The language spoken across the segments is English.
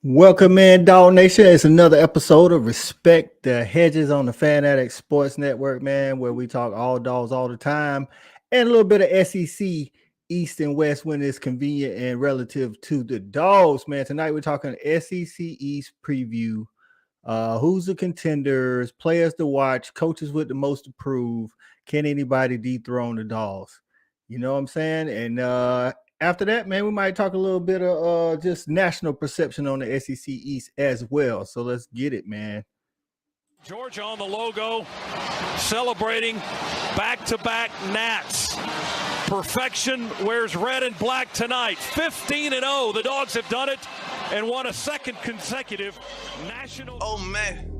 Welcome in, Dog Nation. It's another episode of Respect the Hedges on the Fan Addict Sports Network, man, where we talk all dogs all the time and a little bit of SEC East and West when it's convenient and relative to the dogs, man. Tonight we're talking SEC East preview. Who's the contenders, players to watch, coaches with the most to prove. Can anybody dethrone the dogs? You know what I'm saying? And after that, man, we might talk a little bit of just national perception on the SEC East as well. So let's get it, man. Georgia on the logo, celebrating back-to-back Nats. Perfection wears red and black tonight. 15-0, the Dogs have done it and won a second consecutive national. Oh man,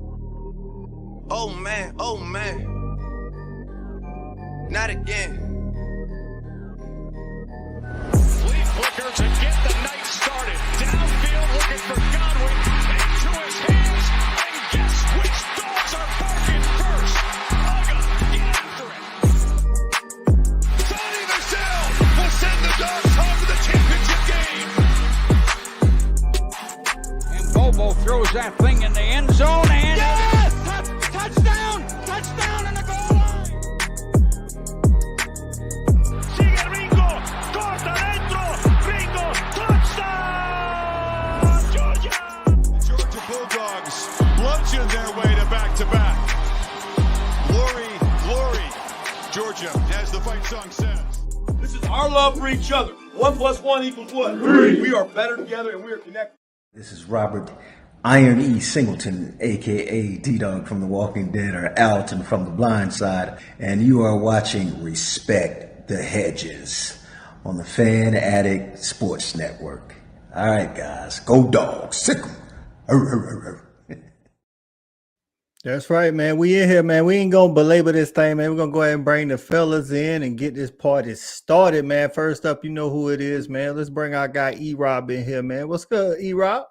oh man, oh man, not again. Booker to get the night started. Downfield looking for Godwin. Into his hands. And guess which dogs are barking first? Uga, get after it. Sonny Michelle will send the Dogs home to the championship game. And Bobo throws that thing in the end zone and... Yes! Touchdown! Touchdown in the goal line! Sigue Ringo! Corta dentro! Ringo! Touchdown! Georgia! Georgia Bulldogs bludgeon their way to back-to-back. Glory, glory. Georgia, as the fight song says. This is our love for each other. 1 + 1 = what? 3. We are better together and we are connected. This is Robert Iron E. Singleton, a.k.a. D-Dog from The Walking Dead, or Alton from The Blind Side, and you are watching Respect the Hedges on the Fan Addict Sports Network. All right, guys, go Dogs, sick 'em. That's right, man. We in here, man. We ain't going to belabor this thing, man. We're going to go ahead and bring the fellas in and get this party started, man. First up, you know who it is, man. Let's bring our guy E-Rob in here, man. What's good, E-Rob?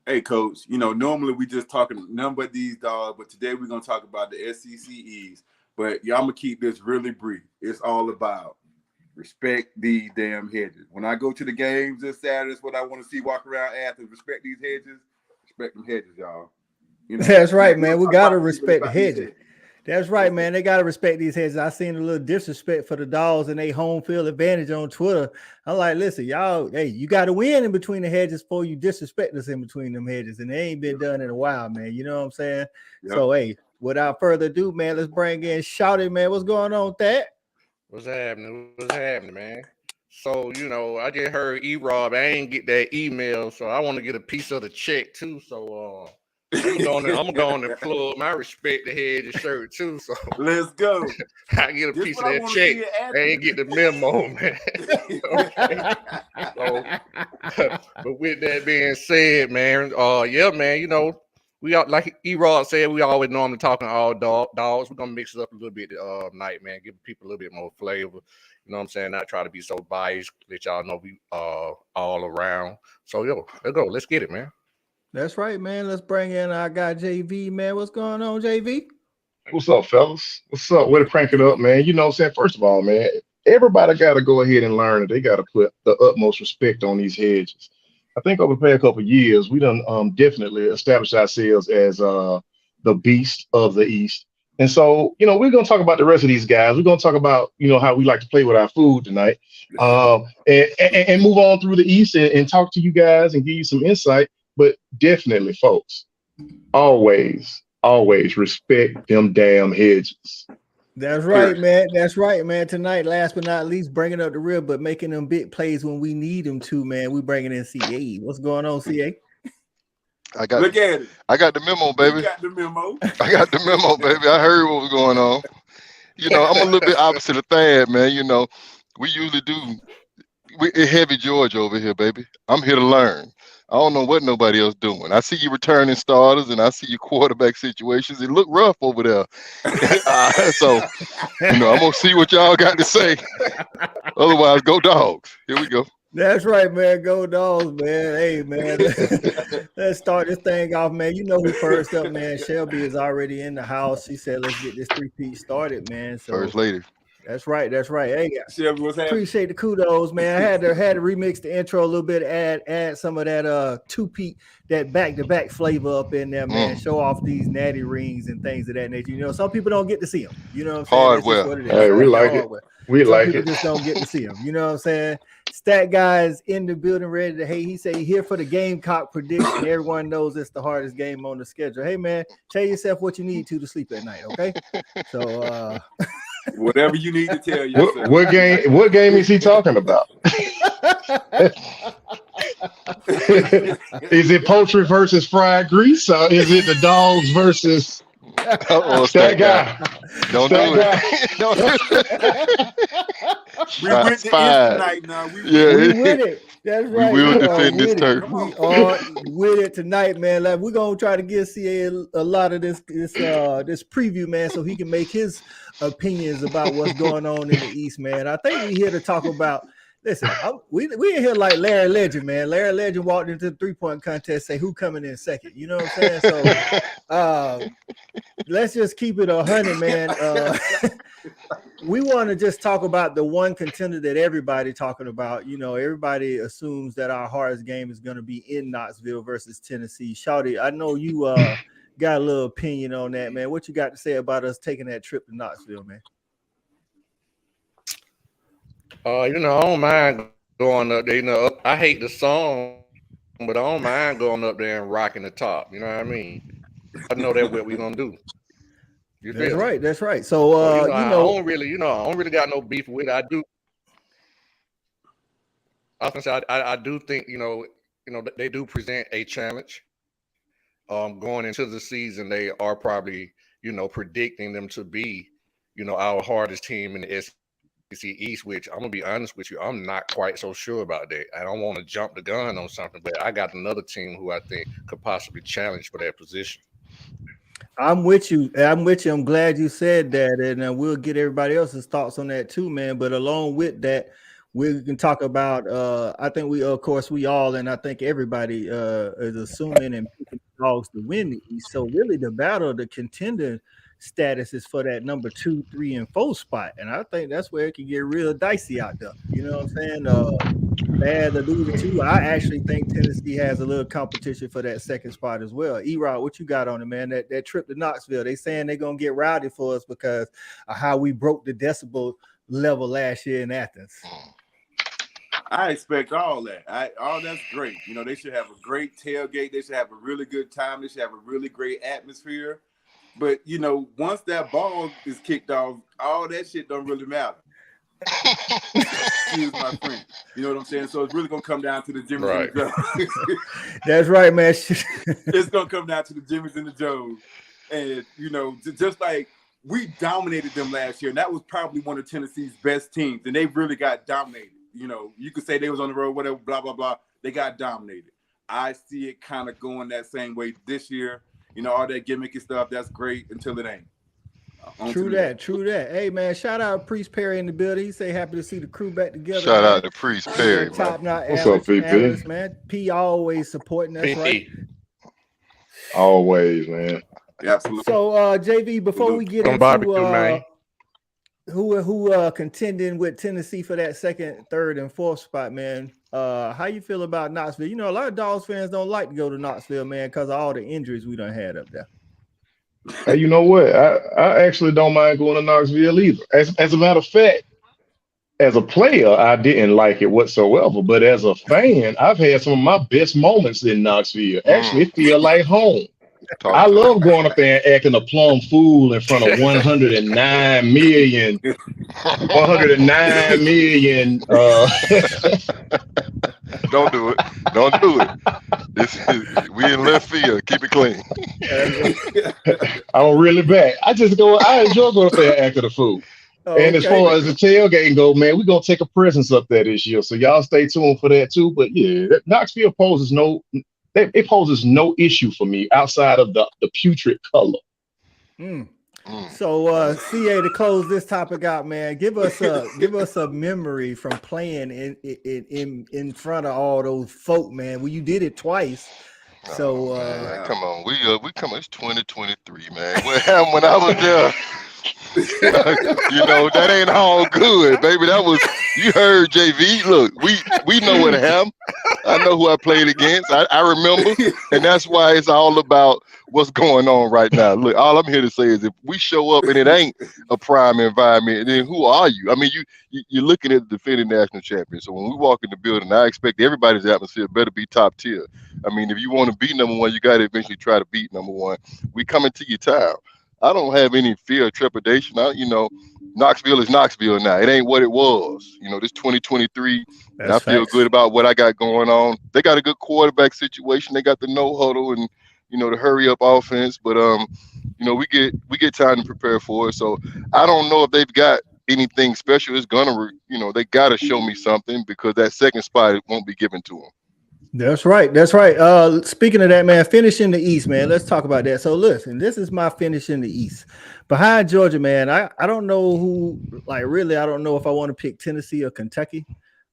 Hey, Coach, normally we just talking nothing but these dogs, but today we're going to talk about the SEC East. But y'all going to keep this really brief. It's all about respect these damn hedges. When I go to the games this Saturday, that's what I want to see walk around Athens. Respect these hedges. Respect them hedges, y'all. That's right, man. We got to respect the hedges. That's right, man. They got to respect these hedges. I seen a little disrespect for the dogs and they home field advantage on Twitter. I'm like, listen, y'all, hey, you got to win in between the hedges before you disrespect us in between them hedges. And they ain't been done in a while, man. You know what I'm saying? Yep. So, hey, without further ado, man, let's bring in Shouty, man. What's going on with that? What's happening? What's happening, man? So, I just heard E-Rob. I ain't get that email, so I want to get a piece of the check, too. So, I'm going to plug my Respect the Hedges shirt too. So let's go. I get a piece of that check. I ain't get the memo, man. So, but with that being said, man, yeah, man, we are, like E-Rod said, we always normally talking all dogs. We're gonna mix it up a little bit tonight, man. Give people a little bit more flavor. You know what I'm saying? Not try to be so biased. Let y'all know we all around. So let's go. Let's get it, man. That's right, man. Let's bring in our guy JV, man. What's going on, JV? What's up, fellas? What's up? Way to crank it up, man. You know what I'm saying? First of all, man, everybody got to go ahead and learn that they got to put the utmost respect on these hedges. I think over the past couple of years, we done definitely established ourselves as the beast of the East. And so, we're going to talk about the rest of these guys. We're going to talk about, how we like to play with our food tonight, and move on through the East and talk to you guys and give you some insight. But definitely, folks, always respect them damn hedges. That's right, man. That's right, man. Tonight, last but not least, bringing up the real, but making them big plays when we need them to, man. We bringing in CA. What's going on, CA? Look at it. I got the memo, baby. You got the memo. I got the memo, baby. I heard what was going on. I'm a little bit opposite of Thad, man. We usually do. We heavy Georgia over here, baby. I'm here to learn. I don't know what nobody else doing. I see you returning starters and I see your quarterback situations. It look rough over there. So, I'm going to see what y'all got to say. Otherwise, go Dogs. Here we go. That's right, man. Go Dogs, man. Hey, man. Let's start this thing off, man. Who first up, man. Shelby is already in the house. She said, let's get this three-peat started, man. So, First lady. That's right. Hey, Chevy, what's happening? Appreciate the kudos, man. I had to remix the intro a little bit, add some of that two-peat, that back-to-back flavor up in there, man. Show off these natty rings and things of that nature. You know, some people don't get to see them. You know what I'm saying? Hardware. What it is. Hey, we like it. We some like people it. just don't get to see them. You know what I'm saying? Stat guys in the building, ready to hate. He say here for the Gamecock prediction. Everyone knows it's the hardest game on the schedule. Hey, man, tell yourself what you need to sleep at night, okay? So, whatever you need to tell yourself. What game is he talking about? Is it poultry versus fried grease, or is it the dogs versus that guy? Don't do it. Don't do it. We with the tonight now. We with it. That's right. We will defend this turf. We are with it tonight, man. Like, we're gonna try to give CA a lot of this preview, man, so he can make his opinions about what's going on in the East, man. I think we're here to talk about. Listen, we in here like Larry Legend, man. Larry Legend walked into the 3-point contest, say who coming in second. You know what I'm saying? So let's just keep it 100, man. We want to just talk about the one contender that everybody talking about. You know, everybody assumes that our hardest game is going to be in Knoxville versus Tennessee. Shawty, I know you got a little opinion on that, man. What you got to say about us taking that trip to Knoxville, man? You know, I don't mind going up there. You know, I hate the song, but I don't mind going up there and rocking the top. You know what I mean? I know that's what we're gonna do. That's right. That's right. So, I don't really got no beef with it. I do. I was gonna say I do think you know they do present a challenge. Going into the season, they are probably predicting them to be our hardest team in the SEC East, which I'm gonna be honest with you, I'm not quite so sure about that. I don't want to jump the gun on something, but I got another team who I think could possibly challenge for that position. I'm with you. I'm glad you said that, and we'll get everybody else's thoughts on that too, man. But along with that, we can talk about. I think we all, and I think everybody is assuming and picking the Dogs to win the East. So really, the battle, the contender status is for that number 2, 3, and 4 spot, and I think that's where it can get real dicey out there. You know what I'm saying? Bad alluded to. I actually think Tennessee has a little competition for that second spot as well. E-Rod, what you got on it, man? That trip to Knoxville, they saying they're gonna get rowdy for us because of how we broke the decibel level last year in Athens. I expect all that. All that's great. You know, they should have a great tailgate. They should have a really good time. They should have a really great atmosphere. But, once that ball is kicked off, all that shit don't really matter. Excuse my friend. You know what I'm saying? So it's really going to come down to the Jimmys and the Joes. That's right, man. It's going to come down to the Jimmys and the Joes. And, just like we dominated them last year, and that was probably one of Tennessee's best teams, and they really got dominated. You could say they was on the road, whatever, blah, blah, blah. They got dominated. I see it kind of going that same way this year. All that gimmicky stuff, that's great until it ain't. True that. Hey, man, shout out Priest Perry in the building. He say happy to see the crew back together. Shout out to Priest Perry, top notch. What's up, PP? Man. P always supporting us, right? Always, man. Absolutely. So, JV, before we get into who contending with Tennessee for that second, third, and fourth spot, man, how you feel about Knoxville? A lot of Dogs fans don't like to go to Knoxville, man, because of all the injuries we done had up there. Hey, you know what? I actually don't mind going to Knoxville either. As a matter of fact, as a player, I didn't like it whatsoever. But as a fan, I've had some of my best moments in Knoxville. Actually, it feels like home. I love going up there and acting a plum fool in front of 109 million. Don't do it. Don't do it. We in left field. Keep it clean. I'm really bad. I enjoy going up there and acting a fool. And as far as the tailgate go, man, we're going to take a presence up there this year. So y'all stay tuned for that too. But yeah, Knoxville poses no issue for me outside of the putrid color. So CA, to close this topic out, man, give us a memory from playing in front of all those folk, man. Well, you did it twice. So come on, we come. It's 2023, man. What happened when I was there? You know, that ain't all good, baby. That was, you heard JV. Look, we know what happened. I know who I played against. I remember, and that's why it's all about what's going on right now. Look, all I'm here to say is if we show up and it ain't a prime environment, then who are you? I mean, you're looking at the defending national champion. So when we walk in the building, I expect everybody's atmosphere better be top tier. I mean, if you want to be number one, you got to eventually try to beat number one. We coming to your town. I don't have any fear or trepidation. Knoxville is Knoxville now. It ain't what it was. This 2023, and I feel good about what I got going on. They got a good quarterback situation. They got the no huddle and the hurry up offense. But we get time to prepare for it. So I don't know if they've got anything special. It's gonna they got to show me something, because that second spot won't be given to them. That's right. Speaking of that, man, finish in the East, man. Let's talk about that. So listen, this is my finish in the East. Behind Georgia, man, I don't know who, I don't know if I want to pick Tennessee or Kentucky.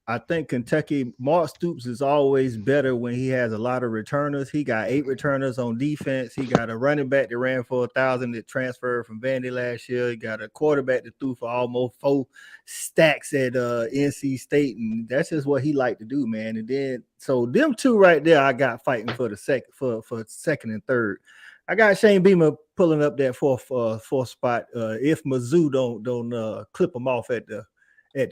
I think Kentucky, Mark Stoops is always better when he has a lot of returners. He got 8 returners on defense. He got a running back that ran for 1,000 that transferred from Vandy last year. He got a quarterback that threw for almost 4 stacks at NC State, and that's just what he liked to do, man. And then, so them 2 right there, I got fighting for the second and third. I got Shane Beamer pulling up that fourth spot if Mizzou don't clip them off at the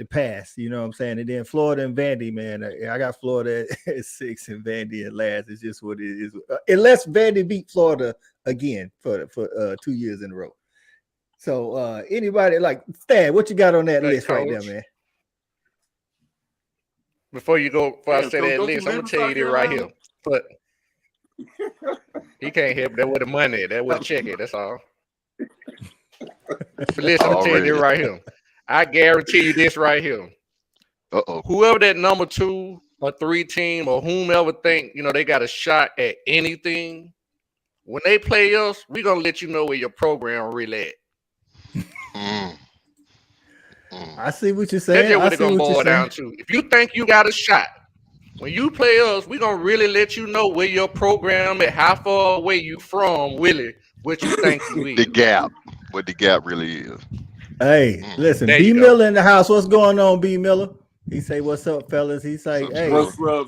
pass, you know what I'm saying? And then Florida and Vandy, man, I got Florida at 6 and Vandy at last. It's just what it is. Unless Vandy beat Florida again for 2 years in a row. So anybody like Stan, what you got on that list right there, man? Before I say that list, I'm gonna tell you this right here. But he can't help that with the money, that with the check it. That's all. But listen, I'm telling you right here. I guarantee you this right here. Whoever that number 2 or 3 team or whomever think, they got a shot at anything, when they play us, we're going to let you know where your program really at. I see what you're saying. That's what it's going to boil down to. If you think you got a shot, when you play us, we're going to really let you know where your program at, how far away you from, really, what you think you is. What the gap really is. Hey, listen, B Miller in the house. What's going on, B Miller? He say, "What's up, fellas?" He's like, "Hey, what's up,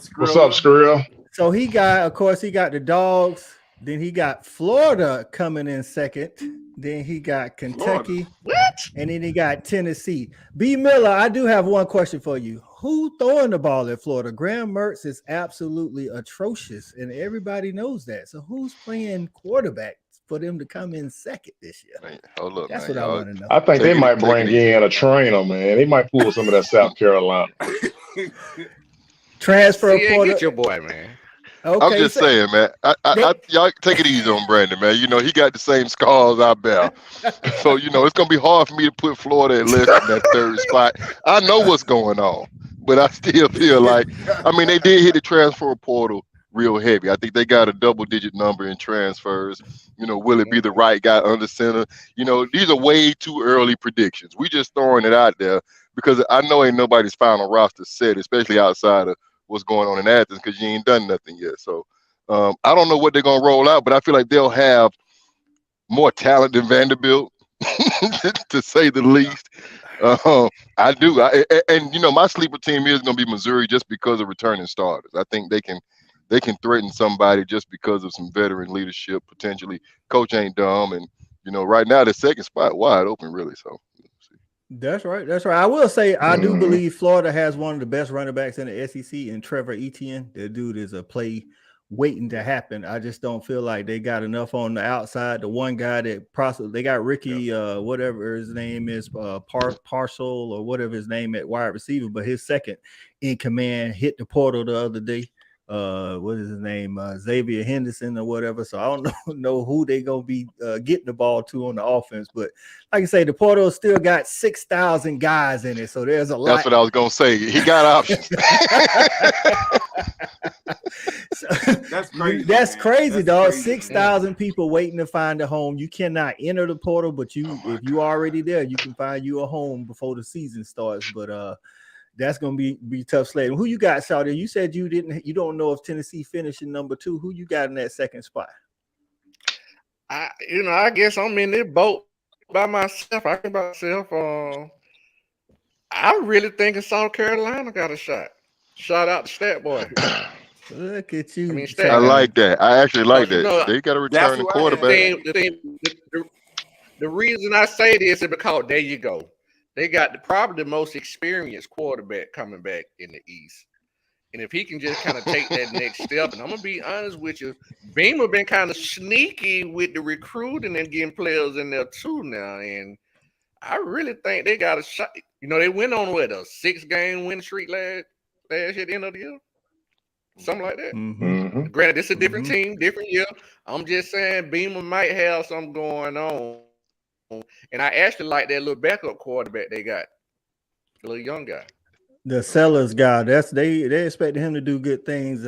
Skrill?" So he got the Dogs. Then he got Florida coming in second. Then he got Kentucky. What? And then he got Tennessee. B Miller, I do have one question for you. Who throwing the ball at Florida? Graham Mertz is absolutely atrocious, and everybody knows that. So who's playing quarterback for them to come in second this year? Man, hold up, that's man, what I want to know. I think they might bring in a trainer, man. They might pull some of that South Carolina transfer portal. Get your boy, man. Okay, I'm just saying, man. Y'all take it easy on Brandon, man. He got the same scars I bear. So, it's going to be hard for me to put Florida at less than that third spot. I know what's going on, but I still feel like, they did hit the transfer portal real heavy. I think they got a double-digit number in transfers. Will it be the right guy under center? These are way too early predictions. We just throwing it out there because I know ain't nobody's final roster set, especially outside of what's going on in Athens, because you ain't done nothing yet. So I don't know what they're going to roll out, but I feel like they'll have more talent than Vanderbilt, to say the least. I do. My sleeper team is going to be Missouri just because of returning starters. I think they can threaten somebody just because of some veteran leadership, potentially. Coach ain't dumb. And, right now the second spot wide open, really. So. That's right. I will say I do believe Florida has one of the best running backs in the SEC in Trevor Etienne. That dude is a play waiting to happen. I just don't feel like they got enough on the outside. The one guy that they got Ricky, whatever his name is, Parcel or whatever his name at wide receiver, but his second in command hit the portal the other day. What is his name? Xavier Henderson or whatever. So I don't know who they gonna be getting the ball to on the offense. But like I say, the portal still got 6,000 guys in it. So there's a lot. That's what I was gonna say. He got options. That's crazy. That's crazy, dog. 6,000 people waiting to find a home. You cannot enter the portal, but if you already there, you can find you a home before the season starts. But that's gonna be tough sledding. Who you got, Saudi? You said you don't know if Tennessee finishing number 2. Who you got in that second spot? I guess I'm in this boat. by myself. I really think South Carolina got a shot. Shout out to Stat Boy. Look at you. I mean, I like that. I actually like that. You know, they got a returning quarterback. The reason I say this is because there you go. They got probably the most experienced quarterback coming back in the East. And if he can just kind of take that next step, and I'm going to be honest with you, Beamer been kind of sneaky with the recruiting and getting players in there too now. And I really think they got a shot. You know, they went on a 6-game win streak last year at the end of the year. Something like that. Mm-hmm. Granted, it's a different team, different year. I'm just saying Beamer might have something going on. And I actually like that little backup quarterback they got. The little young guy. The Sellers guy. They expected him to do good things.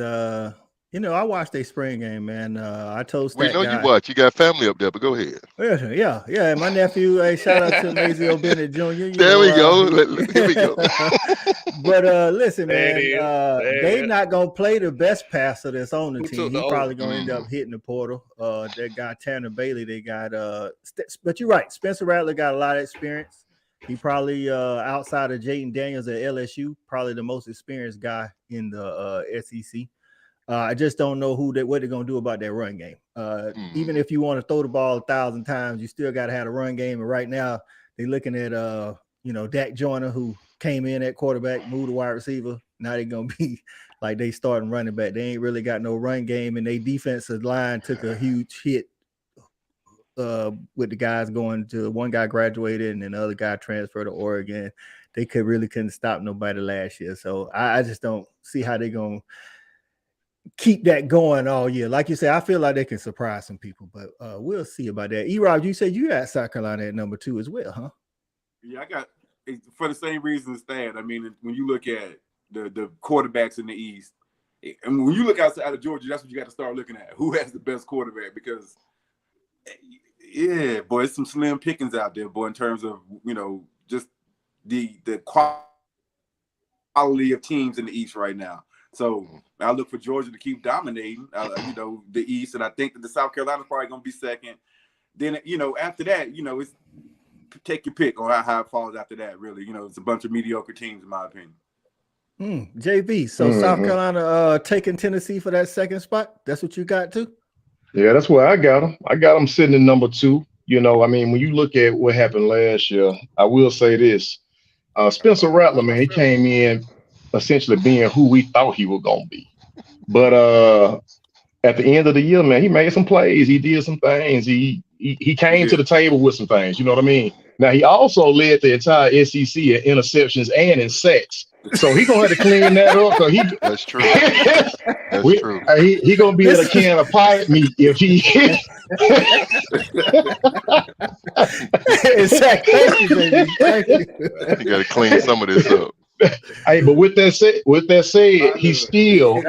You know, I watched their spring game, man. I told we know you watch. You got family up there, but go ahead. Yeah. My nephew. Hey, shout out to Mazio Bennett Jr. There we go. Here we go. But listen, man, they not gonna play the best passer that's on the team. He's probably gonna end up hitting the portal. That guy Tanner Bailey. They got but you're right. Spencer Rattler got a lot of experience. He probably outside of Jaden Daniels at LSU, probably the most experienced guy in the SEC. I just don't know what they're going to do about that run game. Even if you want to throw the ball 1,000 times, you still got to have a run game. And right now, they're looking at, Dak Joyner, who came in at quarterback, moved to wide receiver. Now they're going to be like they starting running back. They ain't really got no run game, and their defensive line took a huge hit with the guys going to one guy graduated and then the other guy transferred to Oregon. They couldn't stop nobody last year. So I just don't see how they're going to keep that going all year. Like you said, I feel like they can surprise some people, but we'll see about that. E-Rob, you said you had South Carolina at number 2 as well, huh? Yeah, I got for the same reasons that. I mean, when you look at the quarterbacks in the East, and when you look outside of Georgia, that's what you got to start looking at. Who has the best quarterback? Because yeah, boy, it's some slim pickings out there, boy, in terms of, just the quality of teams in the East right now. So I look for Georgia to keep dominating, the East, and I think that the South Carolina's probably going to be second. Then, after that, it's take your pick on how it falls after that, really. It's a bunch of mediocre teams, in my opinion. JB, so South Carolina taking Tennessee for that second spot? That's what you got too? Yeah, that's where I got them. I got them sitting in number 2. When you look at what happened last year, I will say this. Spencer Rattler, man, he came in essentially being who we thought he was going to be. But at the end of the year, man, he made some plays. He did some things. He came to the table with some things. You know what I mean? Now, he also led the entire SEC in interceptions and in sacks. So he's going to have to clean that up. So That's true. True. He going to be at a can of pie meat if he Exactly. Thank you, baby. Thank you. You got to clean some of this up. Hey, but with that said, he's still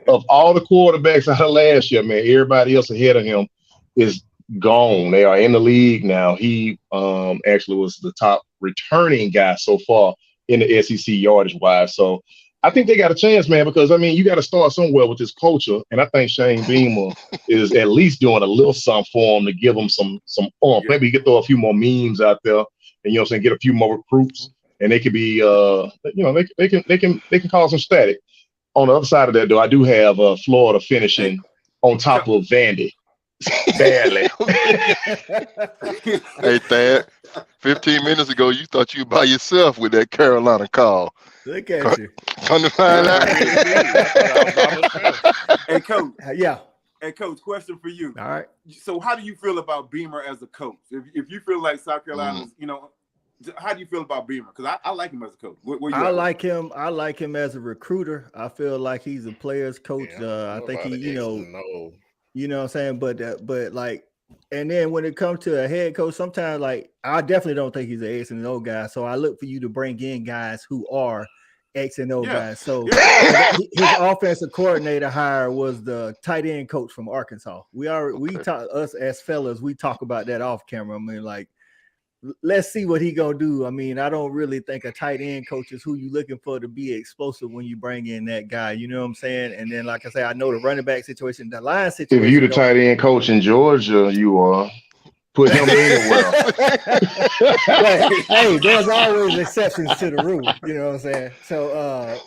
of all the quarterbacks out of last year, man, everybody else ahead of him is gone. They are in the league now. He actually was the top returning guy so far in the SEC yardage wise. So I think they got a chance, man, because you got to start somewhere with this culture, and I think Shane Beamer is at least doing a little something for him to give them some oomph. Maybe he could throw a few more memes out there, and get a few more recruits, and they could be they can cause some static. On the other side of that, though, I do have Florida finishing on top of Vandy. Badly. Hey, Thad, 15 minutes ago, you thought you were by yourself with that Carolina call. Look at you. Come to find out. Hey, Coach. Yeah. Hey, Coach, question for you. All right. So how do you feel about Beamer as a coach? If you feel like South Carolina's, how do you feel about Beamer? Because I like him as a coach. I like him. I like him as a recruiter. I feel like he's a player's coach. I think he, you know what I'm saying? But like, and then when it comes to a head coach, sometimes like I definitely don't think he's an X and O guy. So I look for you to bring in guys who are X and O guys. So his offensive coordinator hire was the tight end coach from Arkansas. We talk, us as fellas, we talk about that off camera. I mean, like, let's see what he gonna do. I mean, I don't really think a tight end coach is who you looking for to be explosive when you bring in that guy. You know what I'm saying? And then, like I say, I know the running back situation, the line situation. If you the tight end coach in Georgia, you are. Put him anywhere. But, hey, there's always exceptions to the rule. You know what I'm saying? So,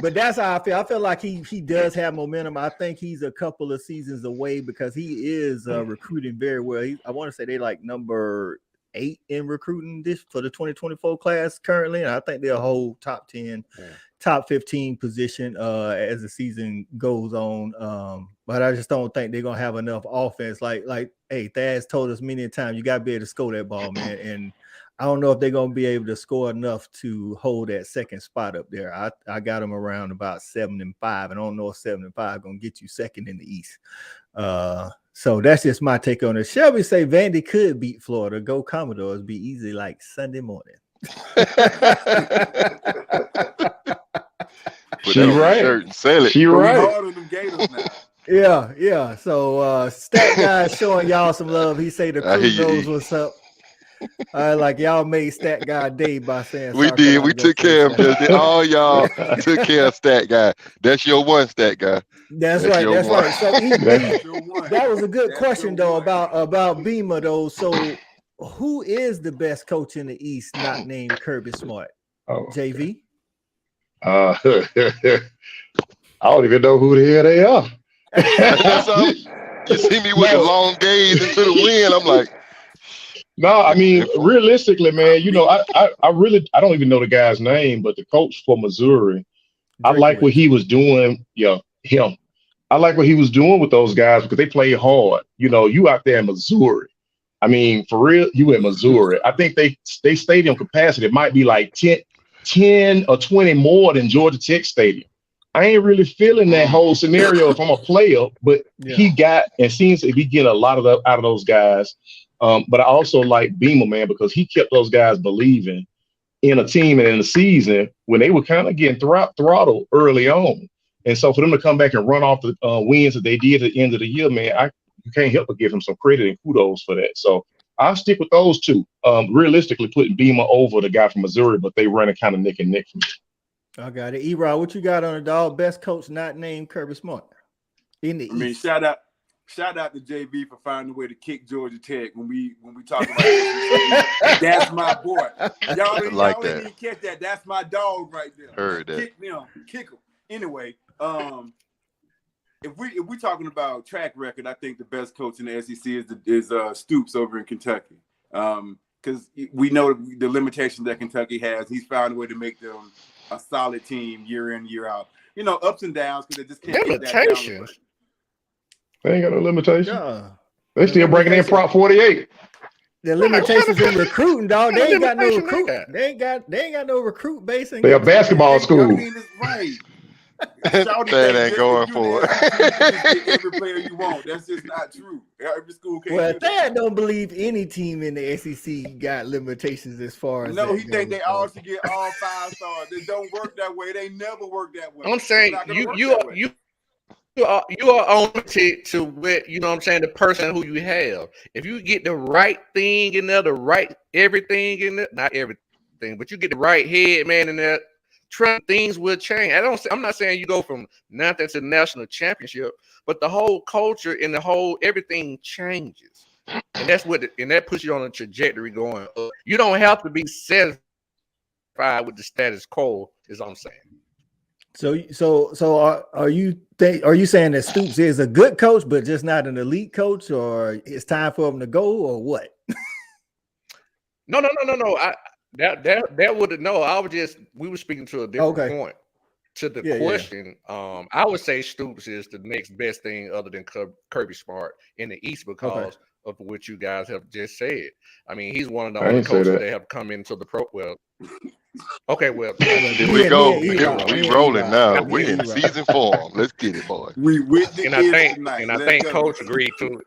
but that's how I feel. I feel like he does have momentum. I think he's a couple of seasons away because he is recruiting very well. I want to say they like number 8 in recruiting this for the 2024 class currently, and I think they'll hold top 10. Top 15 position as the season goes on. But I just don't think they're gonna have enough offense. Like hey, Thad's told us many times, you gotta be able to score that ball, man. And I don't know if they're gonna be able to score enough to hold that second spot up there. I got them around about 7 and 5. And I don't know if 7 and 5 gonna get you second in the East. So that's just my take on it. Shelby say Vandy could beat Florida. Go Commodores, be easy like Sunday morning. She right. She right. Yeah. So Stat Guy showing y'all some love. He say the crew knows what's up. Like y'all made Stat Guy day by saying we did. We took care of him. All y'all took care of Stat Guy. That's your one, Stat Guy. That's right. So that was a good question though about Beamer though. So who is the best coach in the East not named Kirby Smart? JV? I don't even know who the hell they are. You see me with the long gaze into the wind. I'm like, no, I mean, realistically, man, you know, I don't even know the guy's name, but the coach for Missouri, I like what he was doing. Yeah, him. I like what he was doing with those guys because they play hard. You know, you out there in Missouri. I mean, for real, you in Missouri. I think they stadium capacity might be like 10 or 20 more than Georgia Tech Stadium. I ain't really feeling that whole scenario if I'm a player, but he got and seems to be getting a lot out of those guys. But I also like Beamer, man, because he kept those guys believing in a team and in the season when they were kind of getting throttled early on. And so for them to come back and run off the wins that they did at the end of the year, man, you can't help but give him some credit and kudos for that. So I'll stick with those two. Realistically, putting Beamer over the guy from Missouri, but they running kind of neck and neck for me. I got it. Erod, what you got on the dog? Best coach not named Kirby Smart in the East. I mean, shout out to JV for finding a way to kick Georgia Tech when we talk about it. That's my boy. Y'all didn't even catch that. That's my dog right there. Heard that. Kick him. Anyway, if we talking about track record, I think the best coach in the SEC is Stoops over in Kentucky. Because we know the limitations that Kentucky has. He's found a way to make them a solid team year in, year out. You know, ups and downs because they just can't get that balance. They ain't got no limitations. Yeah. They still bringing in Prop 48. The limitations in recruiting, dog. They ain't got no recruit. They ain't got no recruit base. They're a basketball school. Right. That ain't going for it. Every player you want. That's just not true. Every school can't. Well, Thad don't believe any team in the SEC got limitations as far as. No, he think they all should get all 5 stars. They don't work that way. They never work that way. I'm saying you are on to what, you know what I'm saying, the person who you have. If you get the right thing in there, the right everything in there, not everything, but you get the right head man in there. Things will change. I'm not saying you go from nothing to national championship, but the whole culture and the whole everything changes, and that puts you on a trajectory going up. You don't have to be satisfied with the status quo. Is what I'm saying. So are you saying that Stoops is a good coach, but just not an elite coach, or it's time for him to go, or what? No. That would no. We were speaking to a different point to the question. Yeah. I would say Stoops is the next best thing other than Kirby Smart in the East because of what you guys have just said. I mean, he's one of the only coaches that have come into the pro. Well, okay, well, here we go. We rolling now. We're in season 4. Let's get it, boy. I think Coach agreed to.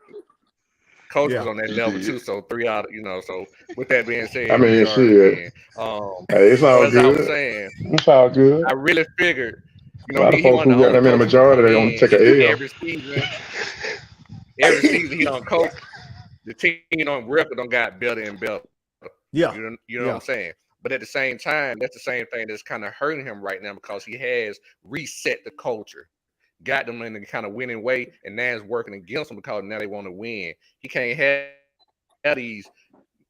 Coach was on that level too, so 3 out. So with that being said, I mean, shit. Hey, it's all good. It's all good. I really figured, a lot of folks who got them in the majority, they gonna take an L. Every season he don't coach. The team on record don't got better and better. Yeah, you know what I'm saying. But at the same time, that's the same thing that's kind of hurting him right now because he has reset the culture. Got them in the kind of winning way, and now it's working against them because now they want to win. He can't have have these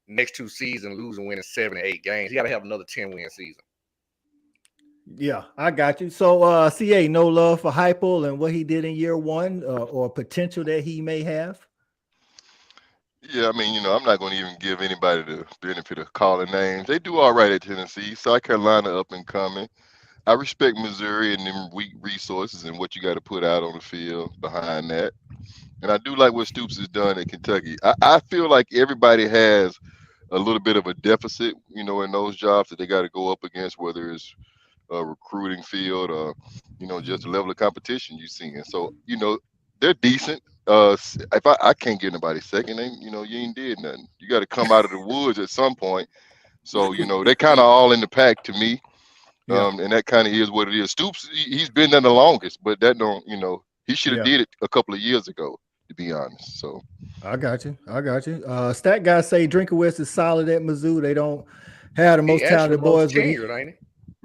next 2 seasons losing, winning 7 or 8 games. You got to have another 10-win season. Yeah, I got you. So, CA, no love for Heupel and what he did in year 1 or potential that he may have? Yeah, I mean, I'm not going to even give anybody the benefit of calling names. They do all right at Tennessee. South Carolina up and coming. I respect Missouri and them weak resources and what you got to put out on the field behind that. And I do like what Stoops has done at Kentucky. I feel like everybody has a little bit of a deficit, in those jobs that they got to go up against, whether it's a recruiting field or, just the level of competition you're seeing. So, they're decent. If I can't get nobody second, then, you ain't did nothing. You got to come out of the woods at some point. So, they're kind of all in the pack to me. Yeah. And that kind of is what it is. Stoops, he's been there the longest, but that don't, he should have did it a couple of years ago, to be honest. So I got you. Stat guys say Drinkowitz is solid at Mizzou. They don't have the most talented boys, but ain't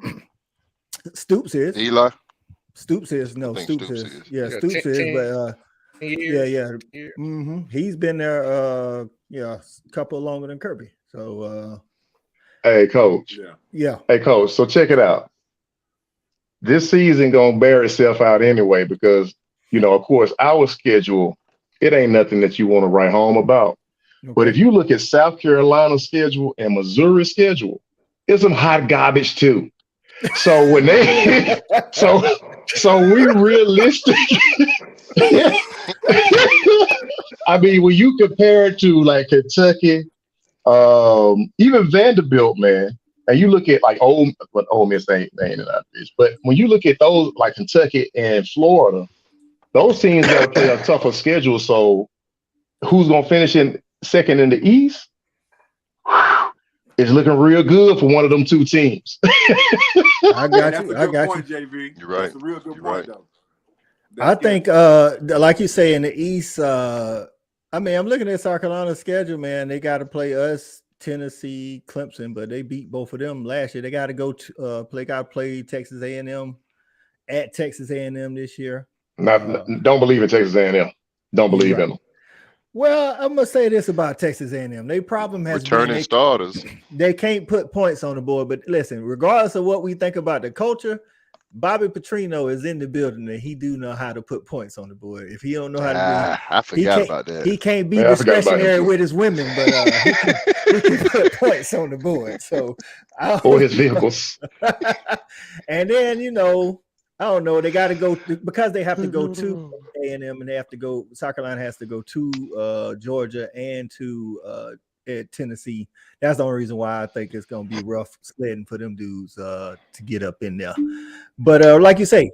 he? Stoops is. Eli. Stoops is. No, Stoops is. Yeah, Stoops is. But yeah. Mm-hmm. He's been there a couple longer than Kirby. So hey, Coach. Yeah. Hey, Coach. So check it out. This season gonna bear itself out anyway because of course our schedule, it ain't nothing that you want to write home about. Okay. But if you look at South Carolina's schedule and Missouri's schedule, it's some hot garbage too. So when they so we realistic. I mean, when you compare it to like Kentucky, even Vanderbilt, man, and you look at like Ole Miss ain't in that bitch, but when you look at those like Kentucky and Florida, those teams got to play a tougher schedule. So who's gonna finish in second in the East? It's looking real good for one of them 2 teams. I got you. JV. You're right. That's a real good point, though. I think, like you say, in the East, I mean, I'm looking at South Carolina's schedule, man. They got to play us, Tennessee, Clemson, but they beat both of them last year. They got to go to play Texas A&M at Texas A&M this year. Don't believe in Texas A&M. Don't believe in them. Well, I'm gonna say this about Texas A&M. Their problem has returning starters. They can't put points on the board. But listen, regardless of what we think about the culture, Bobby Petrino is in the building and he do know how to put points on the board. If he don't know how to I forgot about that. He can't be discretionary with his women, but he can put points on the board. So or his vehicles. And then I don't know. They got to go because they have to go to A&M and they have to go. South Carolina has to go to Georgia and to Tennessee. That's the only reason why I think it's going to be rough sledding for them dudes to get up in there. But like you say,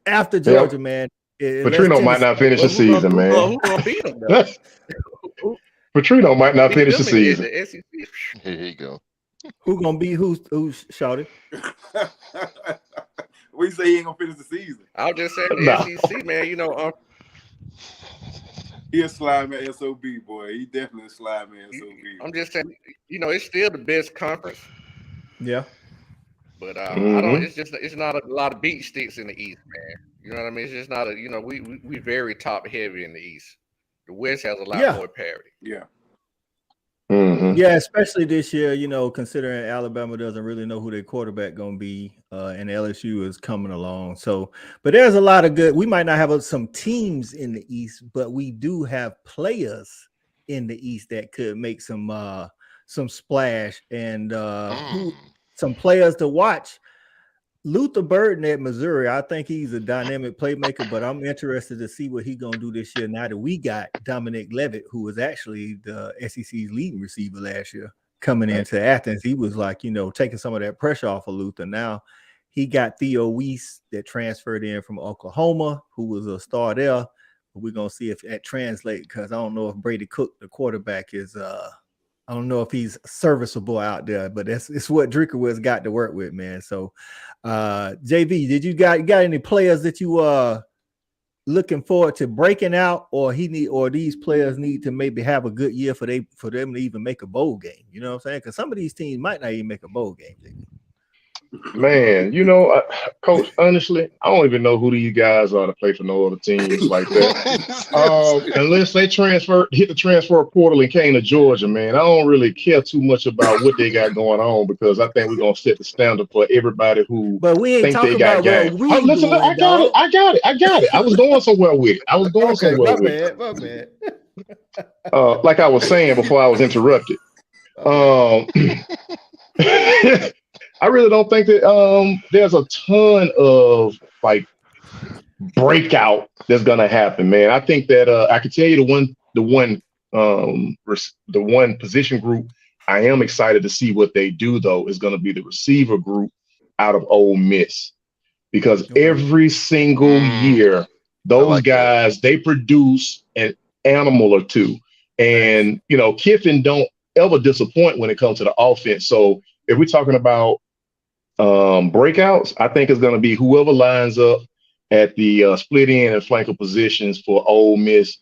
after Georgia, man, Petrino might not finish the season, man. Who gonna beat them? Petrino might not finish the season. Here you go. Who gonna be who's shouted? We say he ain't gonna finish the season. I'll just say the SEC, man. He a slime at SOB, boy. He definitely a slime at SOB. I'm just saying, it's still the best conference. Yeah. But I don't. It's not a lot of beat sticks in the East, man. You know what I mean? It's just not a. We very top heavy in the East. The West has a lot more parity. Yeah. Mm-hmm. Yeah, especially this year, considering Alabama doesn't really know who their quarterback going to be, and LSU is coming along. So, but there's a lot of good. We might not have some teams in the East, but we do have players in the East that could make some splash and some players to watch. Luther Burden at Missouri, I think he's a dynamic playmaker, but I'm interested to see what he's going to do this year now that we got Dominic Levitt, who was actually the SEC's leading receiver last year, coming into Athens. He was like, taking some of that pressure off of Luther. Now he got Theo Weiss that transferred in from Oklahoma, who was a star there. But we're going to see if that translates because I don't know if Brady Cook, the quarterback, is I don't know if he's serviceable out there, but it's what Drinkowitz got to work with, man. So, JV, did you got any players that you looking forward to breaking out, or these players need to maybe have a good year for them to even make a bowl game? You know what I'm saying? Because some of these teams might not even make a bowl game. Man, Coach, honestly, I don't even know who these guys are to play for no other teams like that. Unless they hit the transfer portal and came to Georgia, man, I don't really care too much about what they got going on because I think we're going to set the standard for everybody who But we ain't think they talking got about game. what we Listen, doing, I got it. I was going somewhere with it. Okay, my bad. Like I was saying before I was interrupted. I really don't think that there's a ton of like breakout that's gonna happen, man. I think that I can tell you the one position group I am excited to see what they do though is gonna be the receiver group out of Ole Miss because every single year those guys they produce an animal or two, and Kiffin don't ever disappoint when it comes to the offense. So if we're talking about breakouts, I think it's going to be whoever lines up at the split end and flanker positions for Ole Miss.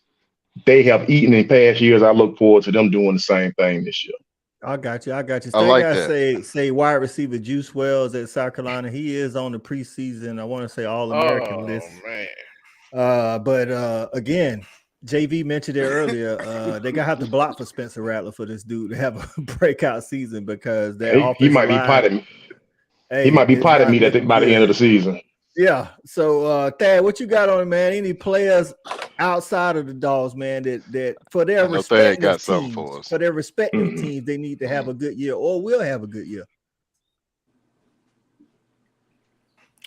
They have eaten in past years. I look forward to them doing the same thing this year. I got you. I like that. Say wide receiver Juice Wells at South Carolina. He is on the preseason, I want to say All-American list. Man. But again, JV mentioned it earlier. They're gonna have to block for Spencer Rattler for this dude to have a breakout season because he might be potted. He might be potted me by the end of the season. Yeah. So Thad, what you got on it, man? Any players outside of the Dogs, man, that for their respective teams, teams, they need to have a good year or will have a good year?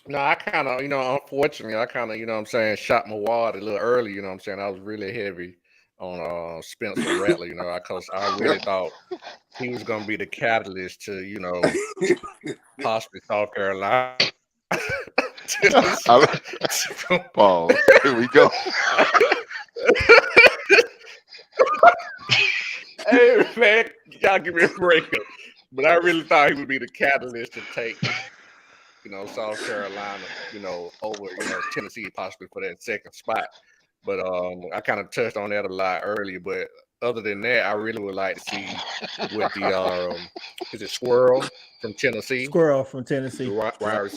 No, I kind of, unfortunately, shot my wad a little early, I was really heavy on Spencer Rattler, because I really thought he was going to be the catalyst to, possibly South Carolina. Paul, here we go. Hey, man, y'all give me a break. But I really thought he would be the catalyst to take South Carolina, over, Tennessee possibly for that second spot. But I kind of touched on that a lot earlier. But other than that, I really would like to see what the is it Squirrel from Tennessee? Squirrel from Tennessee. Wide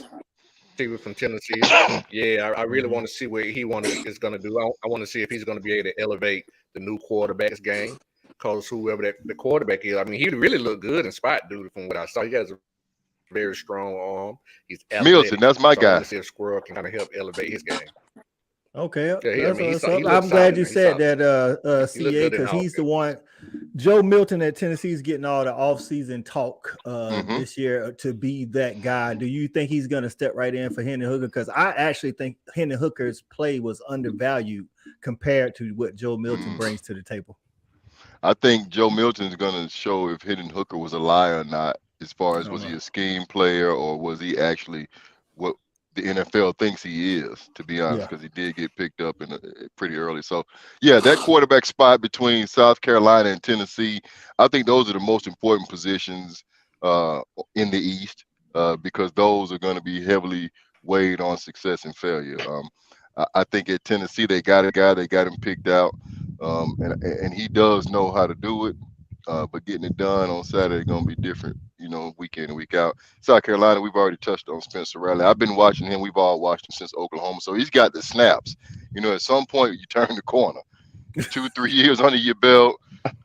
receiver from Tennessee. Yeah, I really want to see what he is going to do. I want to see if he's going to be able to elevate the new quarterback's game. Because whoever the quarterback is, I mean, he really looked good in spot, dude, from what I saw. He has a very strong arm. He's athletic. Milton, that's my guy. I want to see if Squirrel can kind of help elevate his game. Okay, yeah, I'm glad you said that, CA, because he's the one. Joe Milton at Tennessee is getting all the offseason talk this year to be that guy. Do you think he's going to step right in for Hendon Hooker? Because I actually think Hendon Hooker's play was undervalued compared to what Joe Milton brings to the table. I think Joe Milton is going to show if Hendon Hooker was a liar or not, as far as was he a scheme player or was he actually what the NFL thinks he is, to be honest, because he did get picked up in pretty early. So, yeah, that quarterback spot between South Carolina and Tennessee, I think those are the most important positions in the East because those are going to be heavily weighed on success and failure. I think at Tennessee, they got a guy, they got him picked out, and he does know how to do it, but getting it done on Saturday is going to be different, week in and week out. South Carolina, we've already touched on Spencer Rattler. I've been watching him. We've all watched him since Oklahoma, so he's got the snaps. At some point, you turn the corner. 2-3 years under your belt,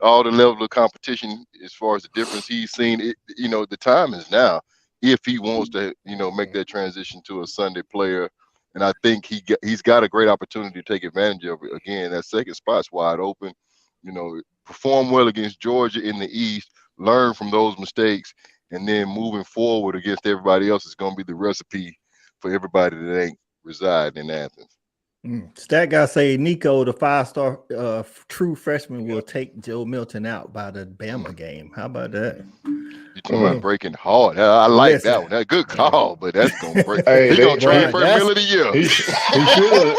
all the level of competition as far as the difference he's seen, the time is now if he wants to, make that transition to a Sunday player. And I think he's got a great opportunity to take advantage of it. Again, that second spot's wide open. Perform well against Georgia in the East, learn from those mistakes, and then moving forward against everybody else is going to be the recipe for everybody that ain't residing in Athens. Stat guy say Nico, the 5-star true freshman, will take Joe Milton out by the Bama game. How about that? You're talking about breaking hard. I like that one. That's a good call, but that's going to break. He's going to trade for a middle of the year. He should.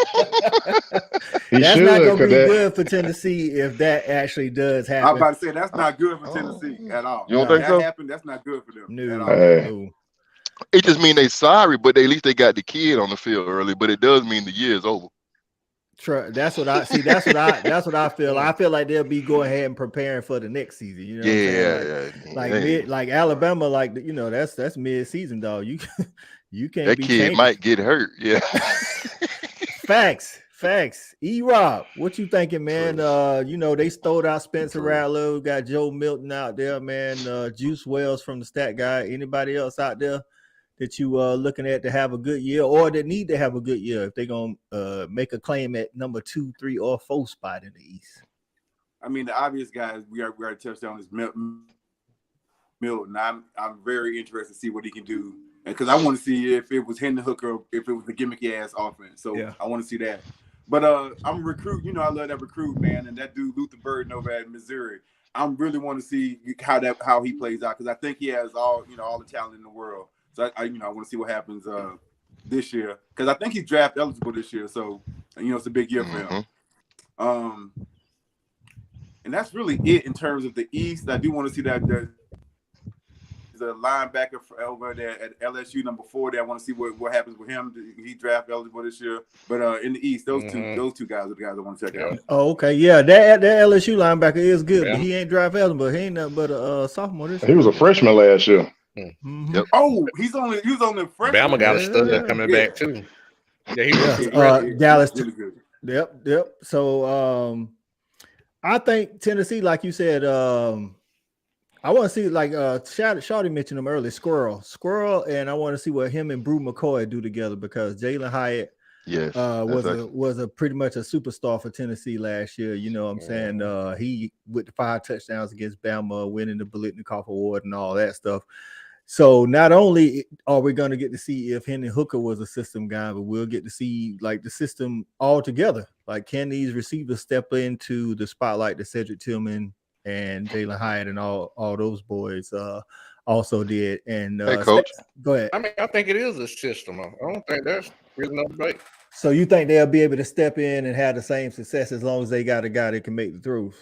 That's not going to be good for Tennessee if that actually does happen. I'm about to say that's not good for Tennessee at all. You don't think so? Happened, that's not good for them at all. No. It just means they sorry, but at least they got the kid on the field early. But it does mean the year is over. That's what I see. That's what I feel. I feel like they'll be going ahead and preparing for the next season. You know what I'm saying? Like Alabama, that's mid-season, dog. You can't. That be kid changing. might get hurt. Yeah. Facts. E-Rob, what you thinking, man? They stowed out Spencer Rattler, got Joe Milton out there, man. Juice Wells from the Stat Guy. Anybody else out there that you looking at to have a good year or that need to have a good year if they're gonna make a claim at number 2, 3, or 4 spot in the East? I mean, the obvious guys we already touched on is Milton. I'm very interested to see what he can do, because I want to see if it was Hendon Hooker, if it was the gimmicky ass offense. So yeah. I want to see that. But I'm a recruit. I love that recruit, man, and that dude Luther Burden over at Missouri. I really want to see how he plays out, because I think he has all the talent in the world. So I want to see what happens this year, because I think he's draft eligible this year. So it's a big year for him. And that's really it in terms of the East. I do want to see that there's a linebacker over there at LSU, number 40. I want to see what happens with him. He draft eligible this year. But in the East, those two guys are the guys I want to check out. Oh, okay, yeah, that LSU linebacker is good, but he ain't draft eligible. He ain't nothing but a sophomore this year. He was a freshman last year. Yep. Oh, he was on the freshman. Bama got a stud coming back too. Yeah, he was Dallas. Really good. Yep. So I think Tennessee, like you said, I want to see, like Shawty mentioned him earlier, Squirrel, and I want to see what him and Brew McCoy do together, because Jalen Hyatt was a pretty much a superstar for Tennessee last year. You know what I'm saying? He with the 5 touchdowns against Bama, winning the Biletnikoff Award and all that stuff. So not only are we going to get to see if Hendon Hooker was a system guy, but we'll get to see like the system all together. Like, can these receivers step into the spotlight that Cedric Tillman and Jalen Hyatt and all those boys also did? And hey, Coach, go ahead. I mean, I think it is a system. I don't think there's really no debate. So you think they'll be able to step in and have the same success as long as they got a guy that can make the throws?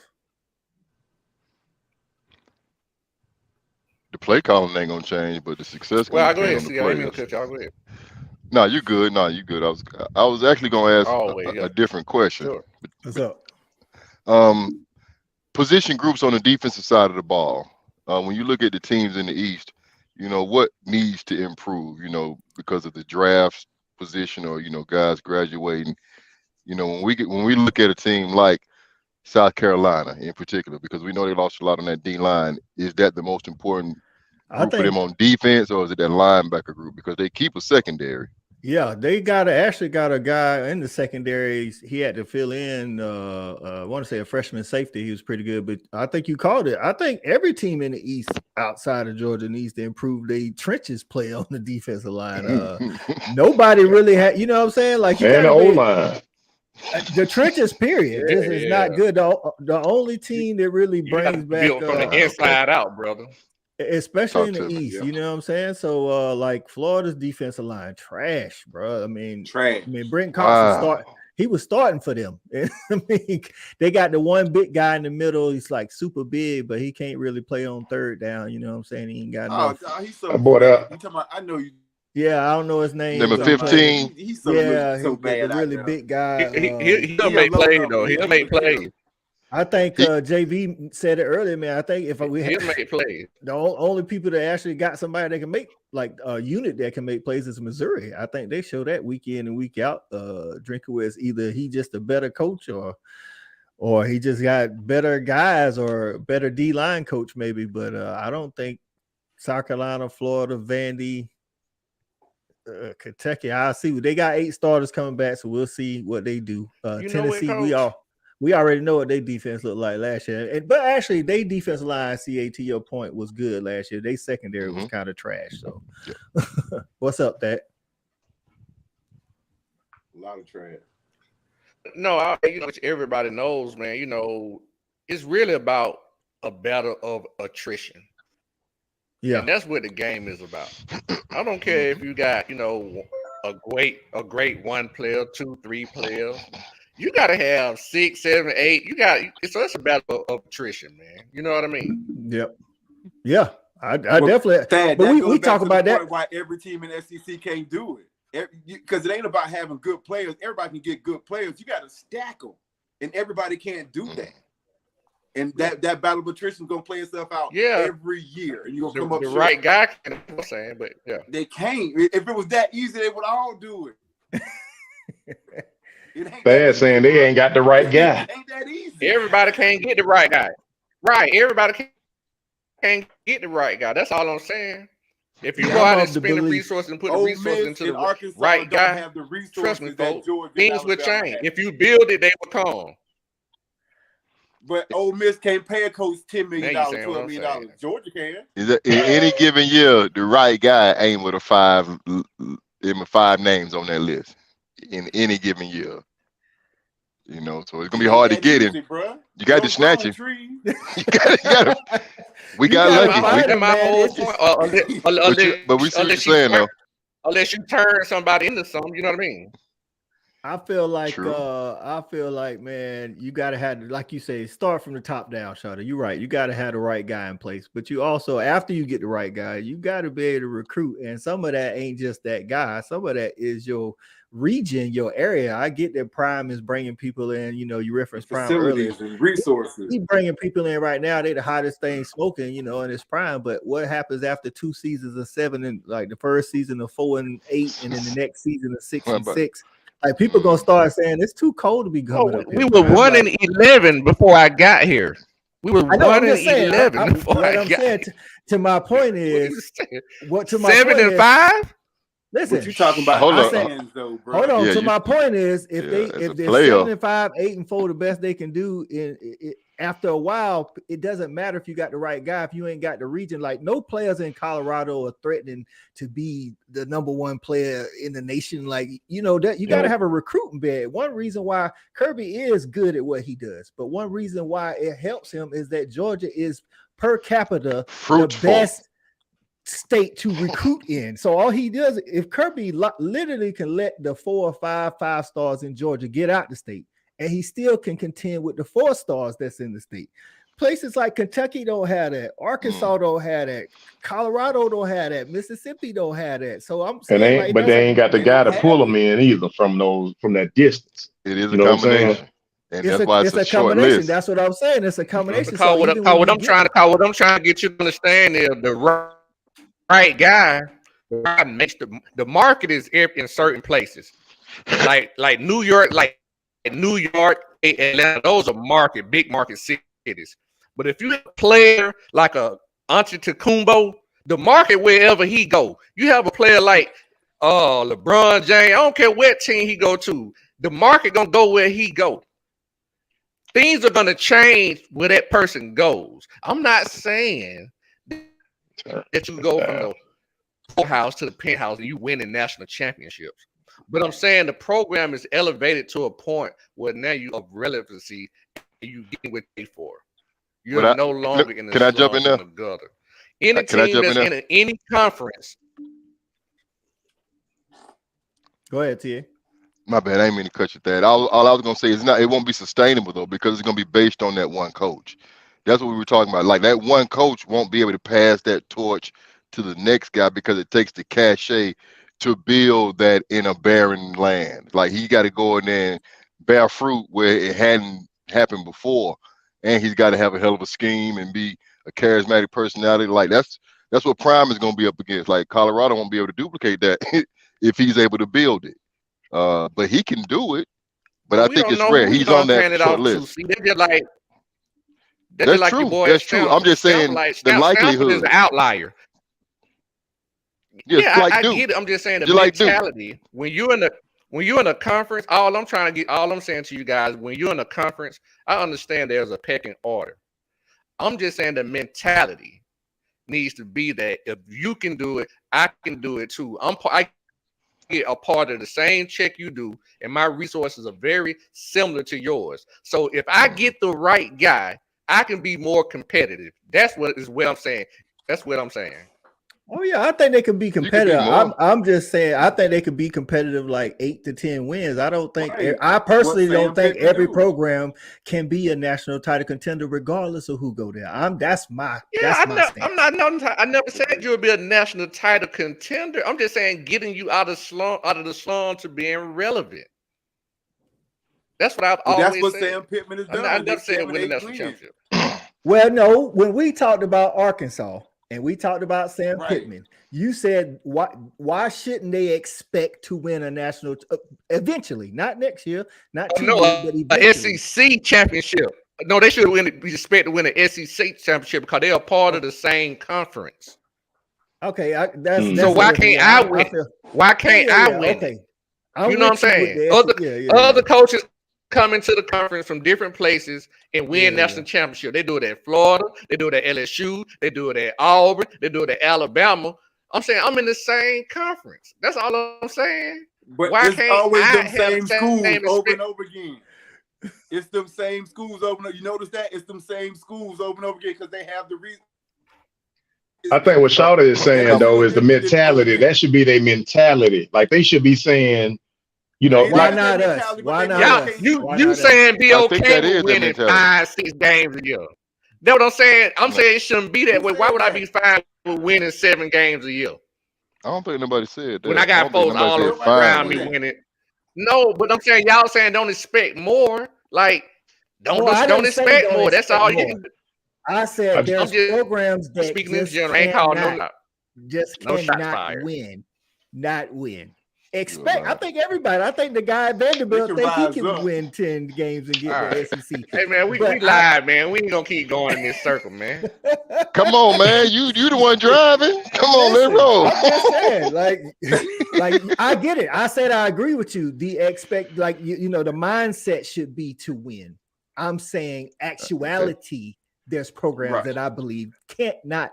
The play calling ain't gonna change, but the success. Well, I go ahead. See, I didn't mean to cut y'all. Go ahead. No, you good. I was actually gonna ask a different question. Sure. What's up? Position groups on the defensive side of the ball. When you look at the teams in the East, what needs to improve? Because of the draft position, or guys graduating. When we look at a team like South Carolina in particular, because we know they lost a lot on that D line, is that the most important group for them on defense, or is it that linebacker group? Because they keep a secondary. Yeah, they actually got a guy in the secondary. He had to fill in. I want to say a freshman safety. He was pretty good, but I think you called it. I think every team in the East outside of Georgia needs to improve their trenches play on the defensive line. Nobody really had. You know what I'm saying? Like, and the O-line. The trenches, period. This is not good. The only team that really brings back from the inside out, brother. Especially in the East, you know what I'm saying? So, like, Florida's defensive line, trash, bro. I mean, Brent Cox he was starting for them. I mean, they got the one big guy in the middle. He's like super big, but he can't really play on third down. You know what I'm saying? He ain't got enough. He's so bad. I know you. Yeah, I don't know his name. Number 15. He's so bad. The really big guy. He'll make plays, though. He'll make plays. I think JV said it earlier, man. I think if we he'll make plays, the only people that actually got somebody that can make like a unit that can make plays is Missouri. I think they show that week in and week out. Drinkowitz, either he just a better coach or he just got better guys or better D line coach maybe. But I don't think South Carolina, Florida, Vandy, Kentucky. I see they got 8 starters coming back, so we'll see what they do. Tennessee, we already know what their defense looked like last year. But actually, their defensive line, CA, to your point, was good last year. Their secondary was kind of trash. So, what's up, that? A lot of trash. No, everybody knows, man. It's really about a battle of attrition. Yeah, and that's what the game is about. I don't care if you got, a great 1 player, 2, 3 players. You got to have 6, 7, 8. So it's a battle of attrition, man. You know what I mean? Yep. Yeah, I definitely. Thad, but we talk about that. Why every team in SEC can't do it? Because it ain't about having good players. Everybody can get good players. You got to stack them, and everybody can't do that. And that battle of attrition is gonna play itself out every year, and you're gonna come up the short. right guy. I'm saying, but they can't. If it was that easy, they would all do it. Bad saying they ain't got the right guy. It ain't that easy. Everybody can't get the right guy. Right? Everybody can't get the right guy. That's all I'm saying. If you go out and spend the resources and put the resources into the right guy, have the resources trust me, folks, Georgia things would change. If you build it, they will come. But Ole Miss can't pay a coach $10 million, $12 million. Georgia can. In any given year, the right guy ain't with five names on that list in any given year. You know, so it's gonna be hard to get him. You got to snatch him. We got lucky. My whole point. But we see what you're saying though. Unless you turn somebody into something, you know what I mean? I feel like, man, you gotta have, like you say, start from the top down, Shawty. You're right. You gotta have the right guy in place. But you also, after you get the right guy, you gotta be able to recruit. And some of that ain't just that guy. Some of that is your region, your area. I get that Prime is bringing people in. You know, you referenced Prime earlier. And resources. He's bringing people in right now. They the hottest thing smoking, you know, in his prime. But what happens after 2 seasons of 7 and like the first season of 4 and 8, and then the next season of 6 and 6? Like people gonna start saying it's too cold to be coming up here. We were 1 and 11 before I got here. We were 1 and 11 before I got here. To my point is, what to my 7 and 5. Listen, what you talking about? Hold on. To my point is, if they're 7 and 5, 8 and 4, the best they can do after a while, it doesn't matter if you got the right guy. If you ain't got the region, like no players in Colorado are threatening to be the #1 player in the nation. Like, you know, that you got to have a recruiting bed. One reason why Kirby is good at what he does, but one reason why it helps him is that Georgia is per capita the best state to recruit in. So all he does, if Kirby literally can let the 4 or 5 stars in Georgia get out the state, and he still can contend with the 4 stars that's in the state. Places like Kentucky don't have that. Arkansas don't have that. Colorado don't have that. Mississippi don't have that. So I'm saying, but they ain't got the guy to pull them in either from that distance. It is a combination. And that's why it's a short list. That's what I'm saying. It's a combination. What I'm trying to get you to understand is the right guy makes the market is in certain places, like New York, Atlanta. Those are big market cities. But if you have a player like a Antetokounmpo, the market wherever he go, you have a player like LeBron James. I don't care what team he go to, the market gonna go where he go. Things are gonna change where that person goes. I'm not saying that you go from the poorhouse to the penthouse and you winning national championships. But I'm saying the program is elevated to a point where now you of relevancy and you get what you pay for. You're no longer in the Can I jump in there? The gutter. Any team that's in any conference. Go ahead, TA. My bad, I ain't mean to cut you that. All I was gonna say is it won't be sustainable though, because it's gonna be based on that one coach. That's what we were talking about. Like that one coach won't be able to pass that torch to the next guy because it takes the cachet to build that in a barren land. Like he got to go in there and bear fruit where it hadn't happened before, and he's got to have a hell of a scheme and be a charismatic personality. Like that's what Prime is going to be up against. Like Colorado won't be able to duplicate that if he's able to build it. But he can do it. But I think it's rare. He's on that short list. That's true. That's true. I'm just saying the likelihood is an outlier. Yeah, I get it. I'm just saying the mentality. When you're in a conference, all I'm saying to you guys, when you're in a conference, I understand there's a pecking order. I'm just saying the mentality needs to be that if you can do it, I can do it too. I get a part of the same check you do, and my resources are very similar to yours. So if I get the right guy, I can be more competitive. That's what I'm saying. That's what I'm saying. Oh yeah, I think they could be You could do competitive. more. I'm just saying, I think they could be competitive, like 8 to 10 wins. I don't think. Right. I personally What don't Sam think Pittman every do. program can be a national title contender, regardless of who go there. That's my Yeah, stance. I never said you would be a national title contender. I'm just saying getting you out of the slum to being relevant. That's what I've But always that's what said. Sam Pittman has done. I never They said win the 7-8 national wins. championship. Well, no, when we talked about Arkansas and we talked about Sam Right. Pittman, you said why shouldn't they expect to win a national eventually, not next year, not 2 years, but A eventually. SEC championship. No, they should expect to win an SEC championship because they are part of the same conference. Okay, that's So why can't I win? Why can't I win? Okay, you know what I'm saying? Other coaches come into the conference from different places and win national championship. They do it at Florida, they do it at LSU, they do it at Auburn, they do it at Alabama. I'm saying I'm in the same conference. That's all I'm saying. But why it's can't always I them have same the schools same over expect- and over again. It's them same schools over and over. You notice that? It's them same schools over and over again because they have the reason. I think what Shawty is saying though is the mentality. That should be their mentality. Like they should be saying, you know, Why like, not us? Why not Y'all, us? you saying be I think okay that is with their winning mentality. 5-6 games a year. That's what I'm saying. I'm saying it shouldn't be that way. Why would I be fine with winning 7 games a year? I don't think nobody said that. When I got folks all around me winning. No, but I'm saying y'all saying don't expect more. Like don't expect more. That's all you can do. I said there's programs that speaking in general, ain't called cannot win, not win. Expect. I think everybody. I think the guy at Vanderbilt think he can win 10 games and get the SEC. Hey man, we live, man. We ain't gonna keep going in this circle, man. Come on, man. You the one driving. Come on, let's roll. I'm just saying, like I get it. I said I agree with you. The you know, the mindset should be to win. I'm saying actuality. There's programs that I believe cannot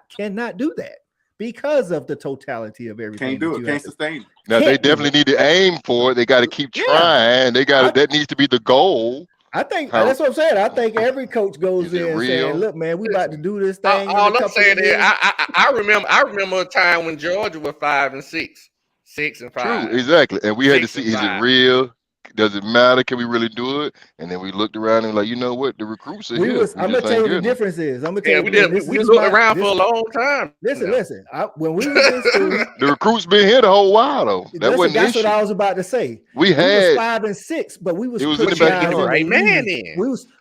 do that because of the totality of everything. Can't do it. Can't sustain it. Now they definitely need to aim for it. They got to keep trying. That needs to be the goal. I think that's what I'm saying. I think every coach goes in saying, "Look, man, we about to do this thing." All I'm saying is, I remember a time when Georgia was 5-6, 6-5. True, exactly. And we had to see: is it real? Does it matter? Can we really do it? And then we looked around and like, you know what? The recruits are here. I'm gonna tell you the difference is. I'm gonna tell you. We looked around for a long time. Listen. When we was in school, the recruits been here the whole while though. That's what I was about to say. We was 5-6, but we was putting guys in the right man in.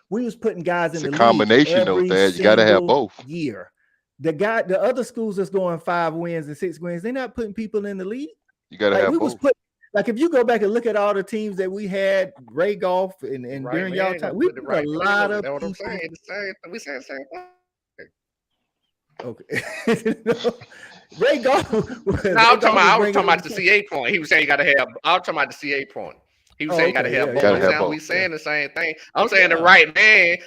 We was putting guys in the combination though, Thad. You gotta have both. Year. The other schools that's going 5 wins and 6 wins, they're not putting people in the league. You gotta have both. Like if you go back and look at all the teams that we had, Ray Golf and during y'all time, we put a lot of people. We saying the same Okay. thing. Ray Golf. I was talking about the CA point. He was saying you gotta have. I was talking about the CA point. He was saying you gotta have both. We saying the same thing. I'm saying the right man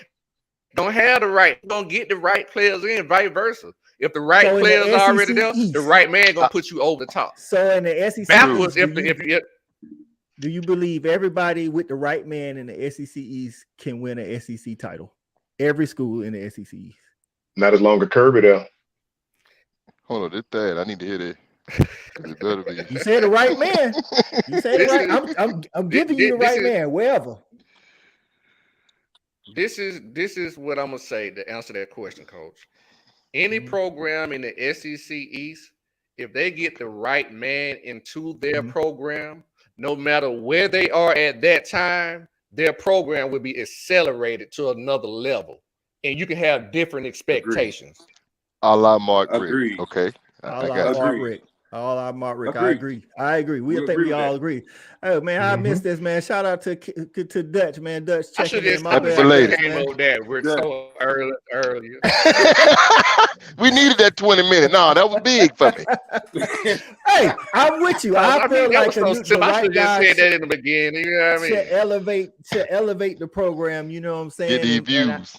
don't have the right. Don't get the right players in, vice versa. If the right players are already there, the right man gonna put you over the top. So in the SEC, backwards. Do you believe everybody with the right man in the SEC East can win an SEC title? Every school in the SEC East. Not as long as Kirby there. Hold on, this Thad. I need to hear that. It better be. You said the right man. You said it right. I'm giving you the right man wherever. This is what I'm gonna say to answer that question, Coach. Any program in the SEC East, if they get the right man into their program, no matter where they are at that time, their program will be accelerated to another level, and you can have different expectations. A la Mark Rick. Okay. All our Mark Rick. I agree. I think we all agree. Oh man, I missed this, man. Shout out to Dutch, man. Dutch checking in. My bad. Came over that. We're so earlier. We needed that 20 minutes. No, that was big for me. Hey, I'm with you. I feel like the right guy said that in the beginning. You know what I mean? To elevate the program. You know what I'm saying? Get these views.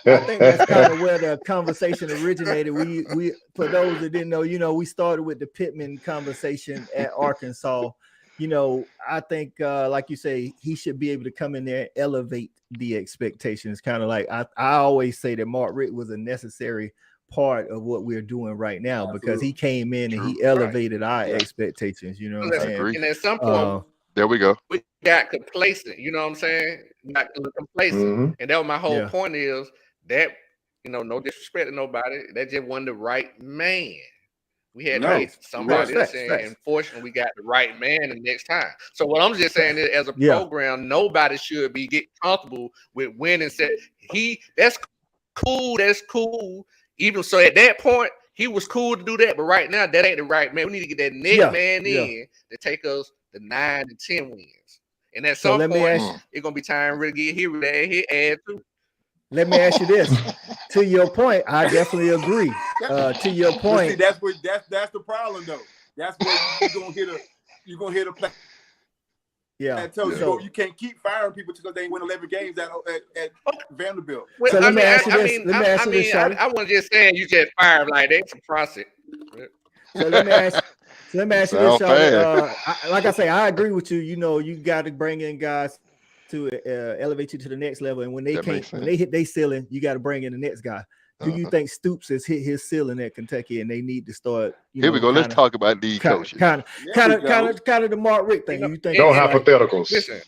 I think that's kind of where the conversation originated. We for those that didn't know, you know, we started with the Pittman conversation at Arkansas. You know, I think like you say, he should be able to come in there and elevate the expectations. Kind of like I always say that Mark Richt was a necessary part of what we're doing right now because he came in and he True. elevated our expectations. You know what I'm saying? agree. And at some point, there we go. we got complacent. You know what I'm saying? We got complacent, and that was my whole point. Is that no disrespect to nobody, that just wasn't the right man. We had somebody else, and fortunately, we got the right man the next time. So what I'm just saying is, as a program, nobody should be getting comfortable with winning. That's cool. That's cool. Even so, at that point, he was cool to do that. But right now, that ain't the right man. We need to get that next man in to take us to 9 and 10 wins. And at some point, it's gonna be time to really get here, add to. Let me ask you this. To your point, I definitely agree. To your point, See, that's the problem though. That's where you're gonna hit a play. Yeah. So you can't keep firing people because they win 11 games at Vanderbilt. So let me ask you this. I wasn't just saying you just fired like that's a process. So let me ask you this, y'all. Like I say, I agree with you. You got to bring in guys to elevate you to the next level, and when they hit their ceiling, you got to bring in the next guy. Do you think Stoops has hit his ceiling at Kentucky, and they need to start? Here we go. Let's talk about these coaches. Kind of the Mark Richt thing. You think? No hypotheticals. Listen,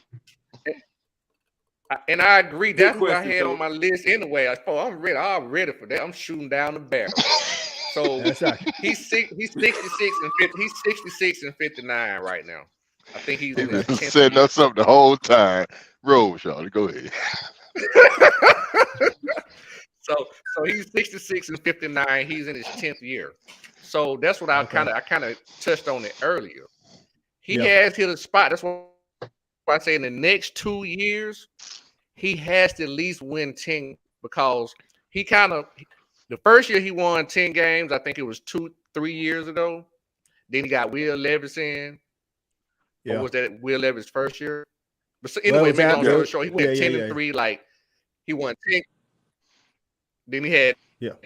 and I agree. That's what I had on my list anyway. I'm ready. I'm ready for that. I'm shooting down the barrel. So he's 66 and 50. He's 66 and 59 right now. I think he's setting us up the whole time. Roll, Charlie. Go ahead. So he's 66 and 59. He's in his 10th year. So that's what I kind of touched on it earlier. He has hit a spot. That's what I say in the next 2 years, he has to at least win 10 because the first year he won 10 games. I think it was 2-3 years ago. Then he got Will Levis in. Or was that Will Levis' first year? But so anyway, make it on the short, he went 10 and 3. Like he won 10. Then he had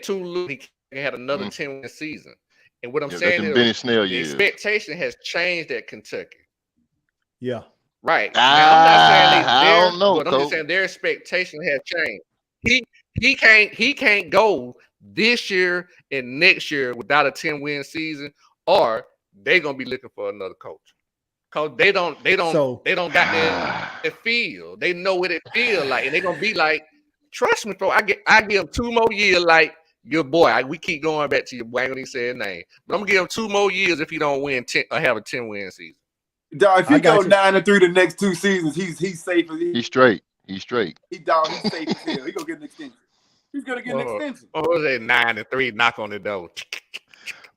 2. He had another 10-win season. And what I'm saying is the expectation has changed at Kentucky. Yeah. Right. Now, I'm not saying I don't know, but I'm just saying their expectation has changed. He can't go this year and next year without a 10-win season, or they're gonna be looking for another coach. Cause they don't got their feel. They know what it feels like, and they're gonna be like, trust me, bro. I give him 2 more years, like your boy. We keep going back to your boy. I ain't gonna say his name, but I'm gonna give him 2 more years if he don't win 10 or have a 10-win season. Dog, if he go 9-3 the next 2 seasons, he's safe. He's straight. He's safe as hell. He gonna get an extension. He's gonna get an extension. What was it? 9-3. Knock on the door.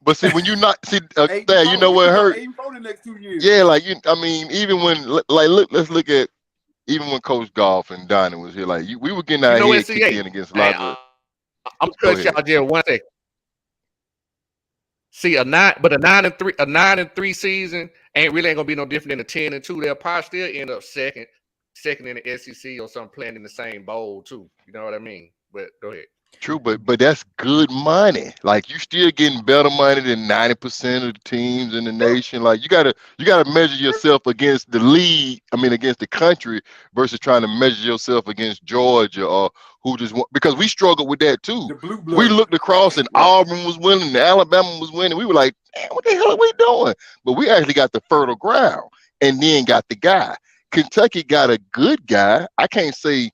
But see, when you not Dad, you know what hurt? 8-4 the next 2 years. Yeah, like even when let's look at even when Coach Golf and Donnie was here, like we were getting our head kicked in against a lot of. I'm cutting y'all just 1 second. See, a 9-3 season ain't gonna be no different than a 10-2. They'll probably still end up second in the SEC or something, playing in the same bowl too. You know what I mean? But go ahead. True, but that's good money. Like you still getting better money than 90% of the teams in the nation. Like you gotta measure yourself against the league. Against the country versus trying to measure yourself against Georgia or who just won. Because we struggled with that too. We looked across and Auburn was winning, and Alabama was winning. We were like, man, what the hell are we doing? But we actually got the fertile ground and then got the guy. Kentucky got a good guy. I can't say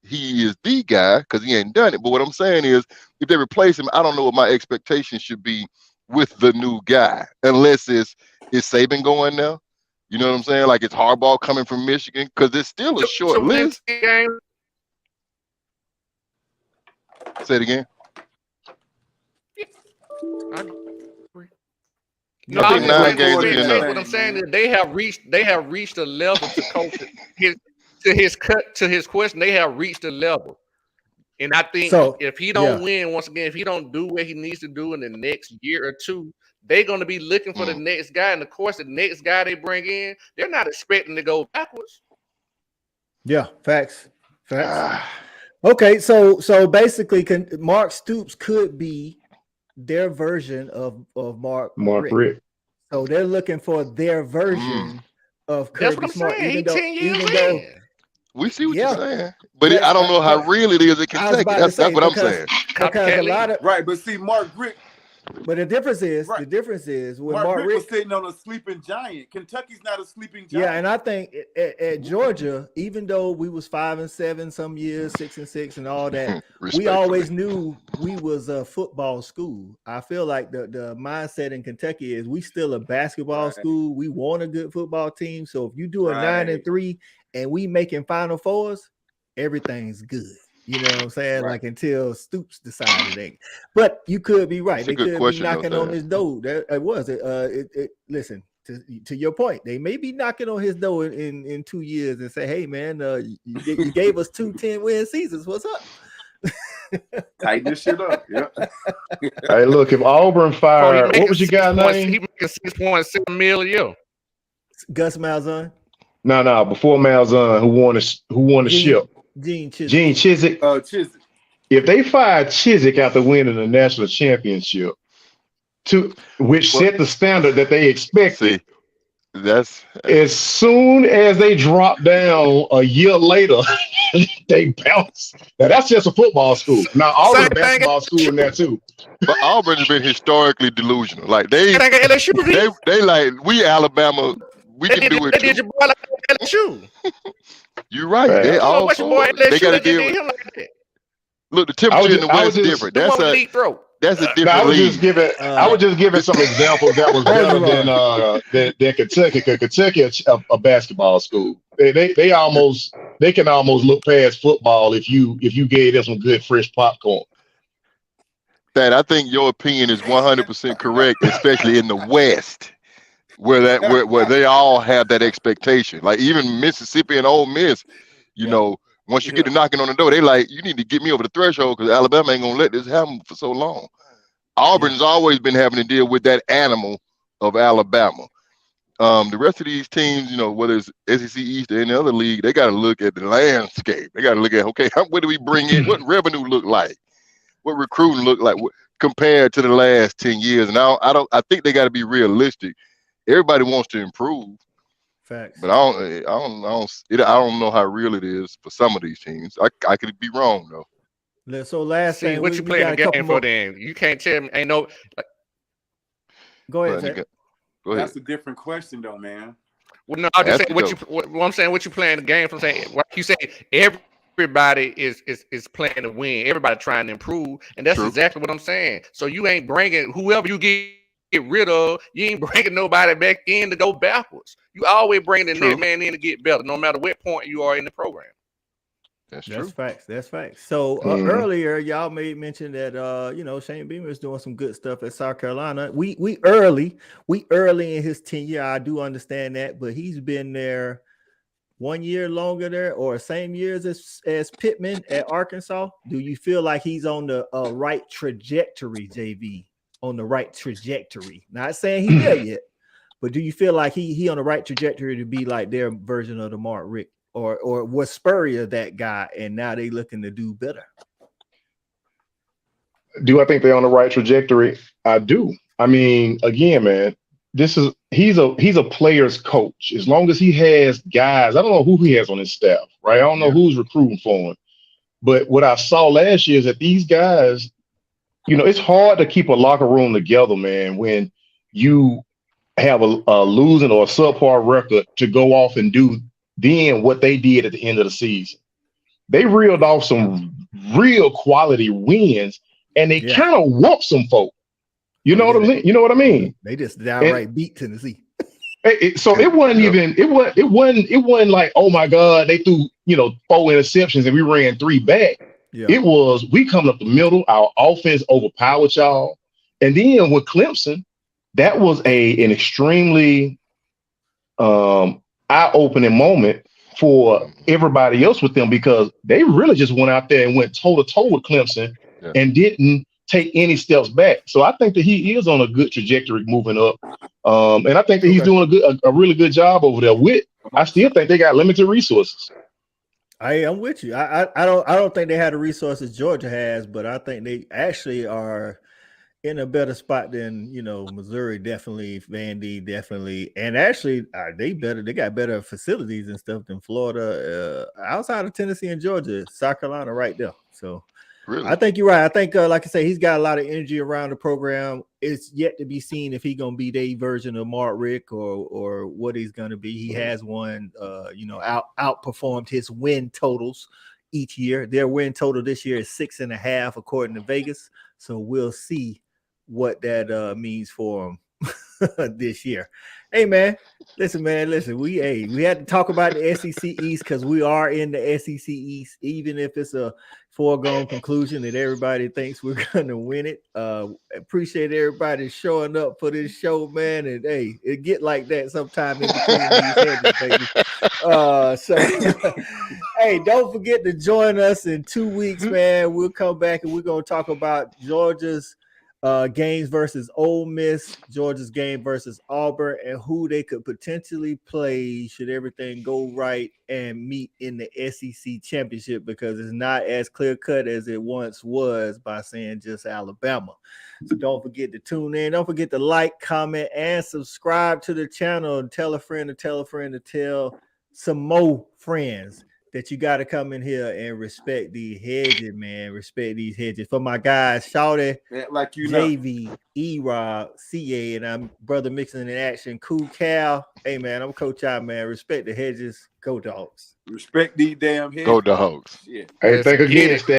he is the guy because he ain't done it. But what I'm saying is, if they replace him, I don't know what my expectations should be with the new guy, unless is Saban going now. You know what I'm saying? Like it's Harbaugh coming from Michigan because it's still a short list. Say it again. No, I think 9 games is enough. What I'm saying is they have reached a level to coach to his question. They have reached a level, and I think if he don't win once again, if he don't do what he needs to do in the next year or two, they're going to be looking for the next guy. And of course, the next guy they bring in, they're not expecting to go backwards. Yeah, facts. Okay, so basically, Mark Stoops could be their version of Mark Richt. So they're looking for their version of Kirby Smart. We see what Yeah. you're saying, but Yeah, I don't know how real it is in I was Kentucky. about to That's say, what I'm because- saying. Because a lot of Right, but see, Mark Richt, but the difference is when Mark Richt was Richt, sitting on a sleeping giant. Kentucky's not a sleeping giant. yeah, and I think at Georgia, even though we was 5-7 some years, 6-6, and all that, we always knew we was a football school. I feel like the mindset in Kentucky is we still a basketball school. We want a good football team. So if you do a 9-3 and we making Final Fours, everything's good. You know what I'm saying? Like until Stoops decided it. But you could be right. They could be knocking on his door. Listen, to your point, they may be knocking on his door in 2 years and say, "Hey, man, you gave us 2 10-win seasons. What's up?" Tighten this shit up. Yeah. Hey, look, if Auburn fired, what was your guy's name? He making $6.7 million a year. Gus Malzahn. No, before Malzahn, who won the ship. Gene Chizik. Chizik. If they fired Chizik after winning the national championship, which set the standard that they expected, that's as soon as they drop down a year later, they bounce. Now that's just a football school. Now Auburn basketball school in there too. But Auburn's been historically delusional. Like they like we Alabama. We can do it. They did your boy like LSU. You're right. They all they got to deal with. Look, the temperature in the West is different. That's a different I was league. I was just giving some examples that was better than Kentucky. Because Kentucky is a basketball school. They can almost look past football if you gave them some good fresh popcorn. That I think your opinion is 100% correct, especially in the West. Where they all have that expectation. Like even Mississippi and Ole Miss, you know, once you get to knocking on the door, they like, you need to get me over the threshold because Alabama ain't gonna let this happen for so long. Auburn's always been having to deal with that animal of Alabama. The rest of these teams, you know, whether it's SEC East or any other league, they got to look at the landscape. They got to look at, okay, what do we bring in? What revenue look like? What recruiting look like compared to the last 10 years? And I think they got to be realistic. Everybody wants to improve. Facts. But I don't know how real it is for some of these teams. I could be wrong though. So last thing, what you playing the game for? Then you can't tell me. Ain't no. Go ahead. Go ahead. That's a different question though, man. Well, no, I'm just saying what I'm saying. What you playing the game from? Saying like you say everybody is playing to win. Everybody trying to improve, and that's exactly what I'm saying. So you ain't bringing whoever you get rid of, you ain't bringing nobody back in to go backwards. You always bring the next man in to get better, no matter what point you are in the program. That's true. That's facts. So earlier, y'all made mention that Shane Beamer is doing some good stuff at South Carolina. We early in his tenure. I do understand that, but he's been there 1 year longer there, or same years as Pittman at Arkansas. Do you feel like he's on the right trajectory, JV? On the right trajectory. Not saying he's there yet, but do you feel like he on the right trajectory to be like their version of the Mark Richt, or was Spurrier that guy and now they looking to do better? Do I think they're on the right trajectory? I do. I mean, again, man, he's a player's coach. As long as he has guys, I don't know who he has on his staff, right? I don't know who's recruiting for him. But what I saw last year is that these guys, you know, it's hard to keep a locker room together, man, when you have a losing or a subpar record to go off and do then what they did at the end of the season. They reeled off some real quality wins, and they kind of whooped some folk. You know what I mean? You know what I mean? They just downright beat Tennessee. So it wasn't even it wasn't like, oh my God, they threw 4 interceptions and we ran 3 back. Yeah. It was, we coming up the middle, our offense overpowered y'all. And then with Clemson, that was an extremely eye-opening moment for everybody else with them, because they really just went out there and went toe-to-toe with Clemson and didn't take any steps back. So I think that he is on a good trajectory moving up. And I think that he's doing a really good job over there. I still think they got limited resources. I'm with you. I don't think they have the resources Georgia has, but I think they actually are in a better spot than Missouri, definitely, Vandy, definitely, and actually they got better facilities and stuff than Florida, outside of Tennessee and Georgia, South Carolina right there. So Really? I think you're right. I think like I say, he's got a lot of energy around the program. It's yet to be seen if he's gonna be their version of Mark Rick or what he's gonna be. He has won outperformed his win totals each year. Their win total this year is 6.5 according to Vegas. So we'll see what that means for him this year. Hey man, listen, we had to talk about the SEC East because we are in the SEC East, even if it's a foregone conclusion that everybody thinks we're gonna win it. Appreciate everybody showing up for this show, man. And hey, it get like that sometime in between these hedges, baby. So hey, don't forget to join us in 2 weeks, man. We'll come back and we're gonna talk about Georgia's games versus Ole Miss, Georgia's game versus Auburn, and who they could potentially play should everything go right and meet in the SEC championship, because it's not as clear cut as it once was by saying just Alabama. So don't forget to tune in. Don't forget to like, comment, and subscribe to the channel, and tell a friend to tell a friend to tell some more friends that you got to come in here and respect these hedges, man. Respect these hedges. For my guys, Shawty, like JV, E-Rob, CA, and I'm Brother Mixing in Action, Cool Cal. Hey, man, I'm Coach out, man. Respect the hedges. Go Dogs. Respect these damn hedges. Go Dogs. Yeah. Hey, think again, Stan.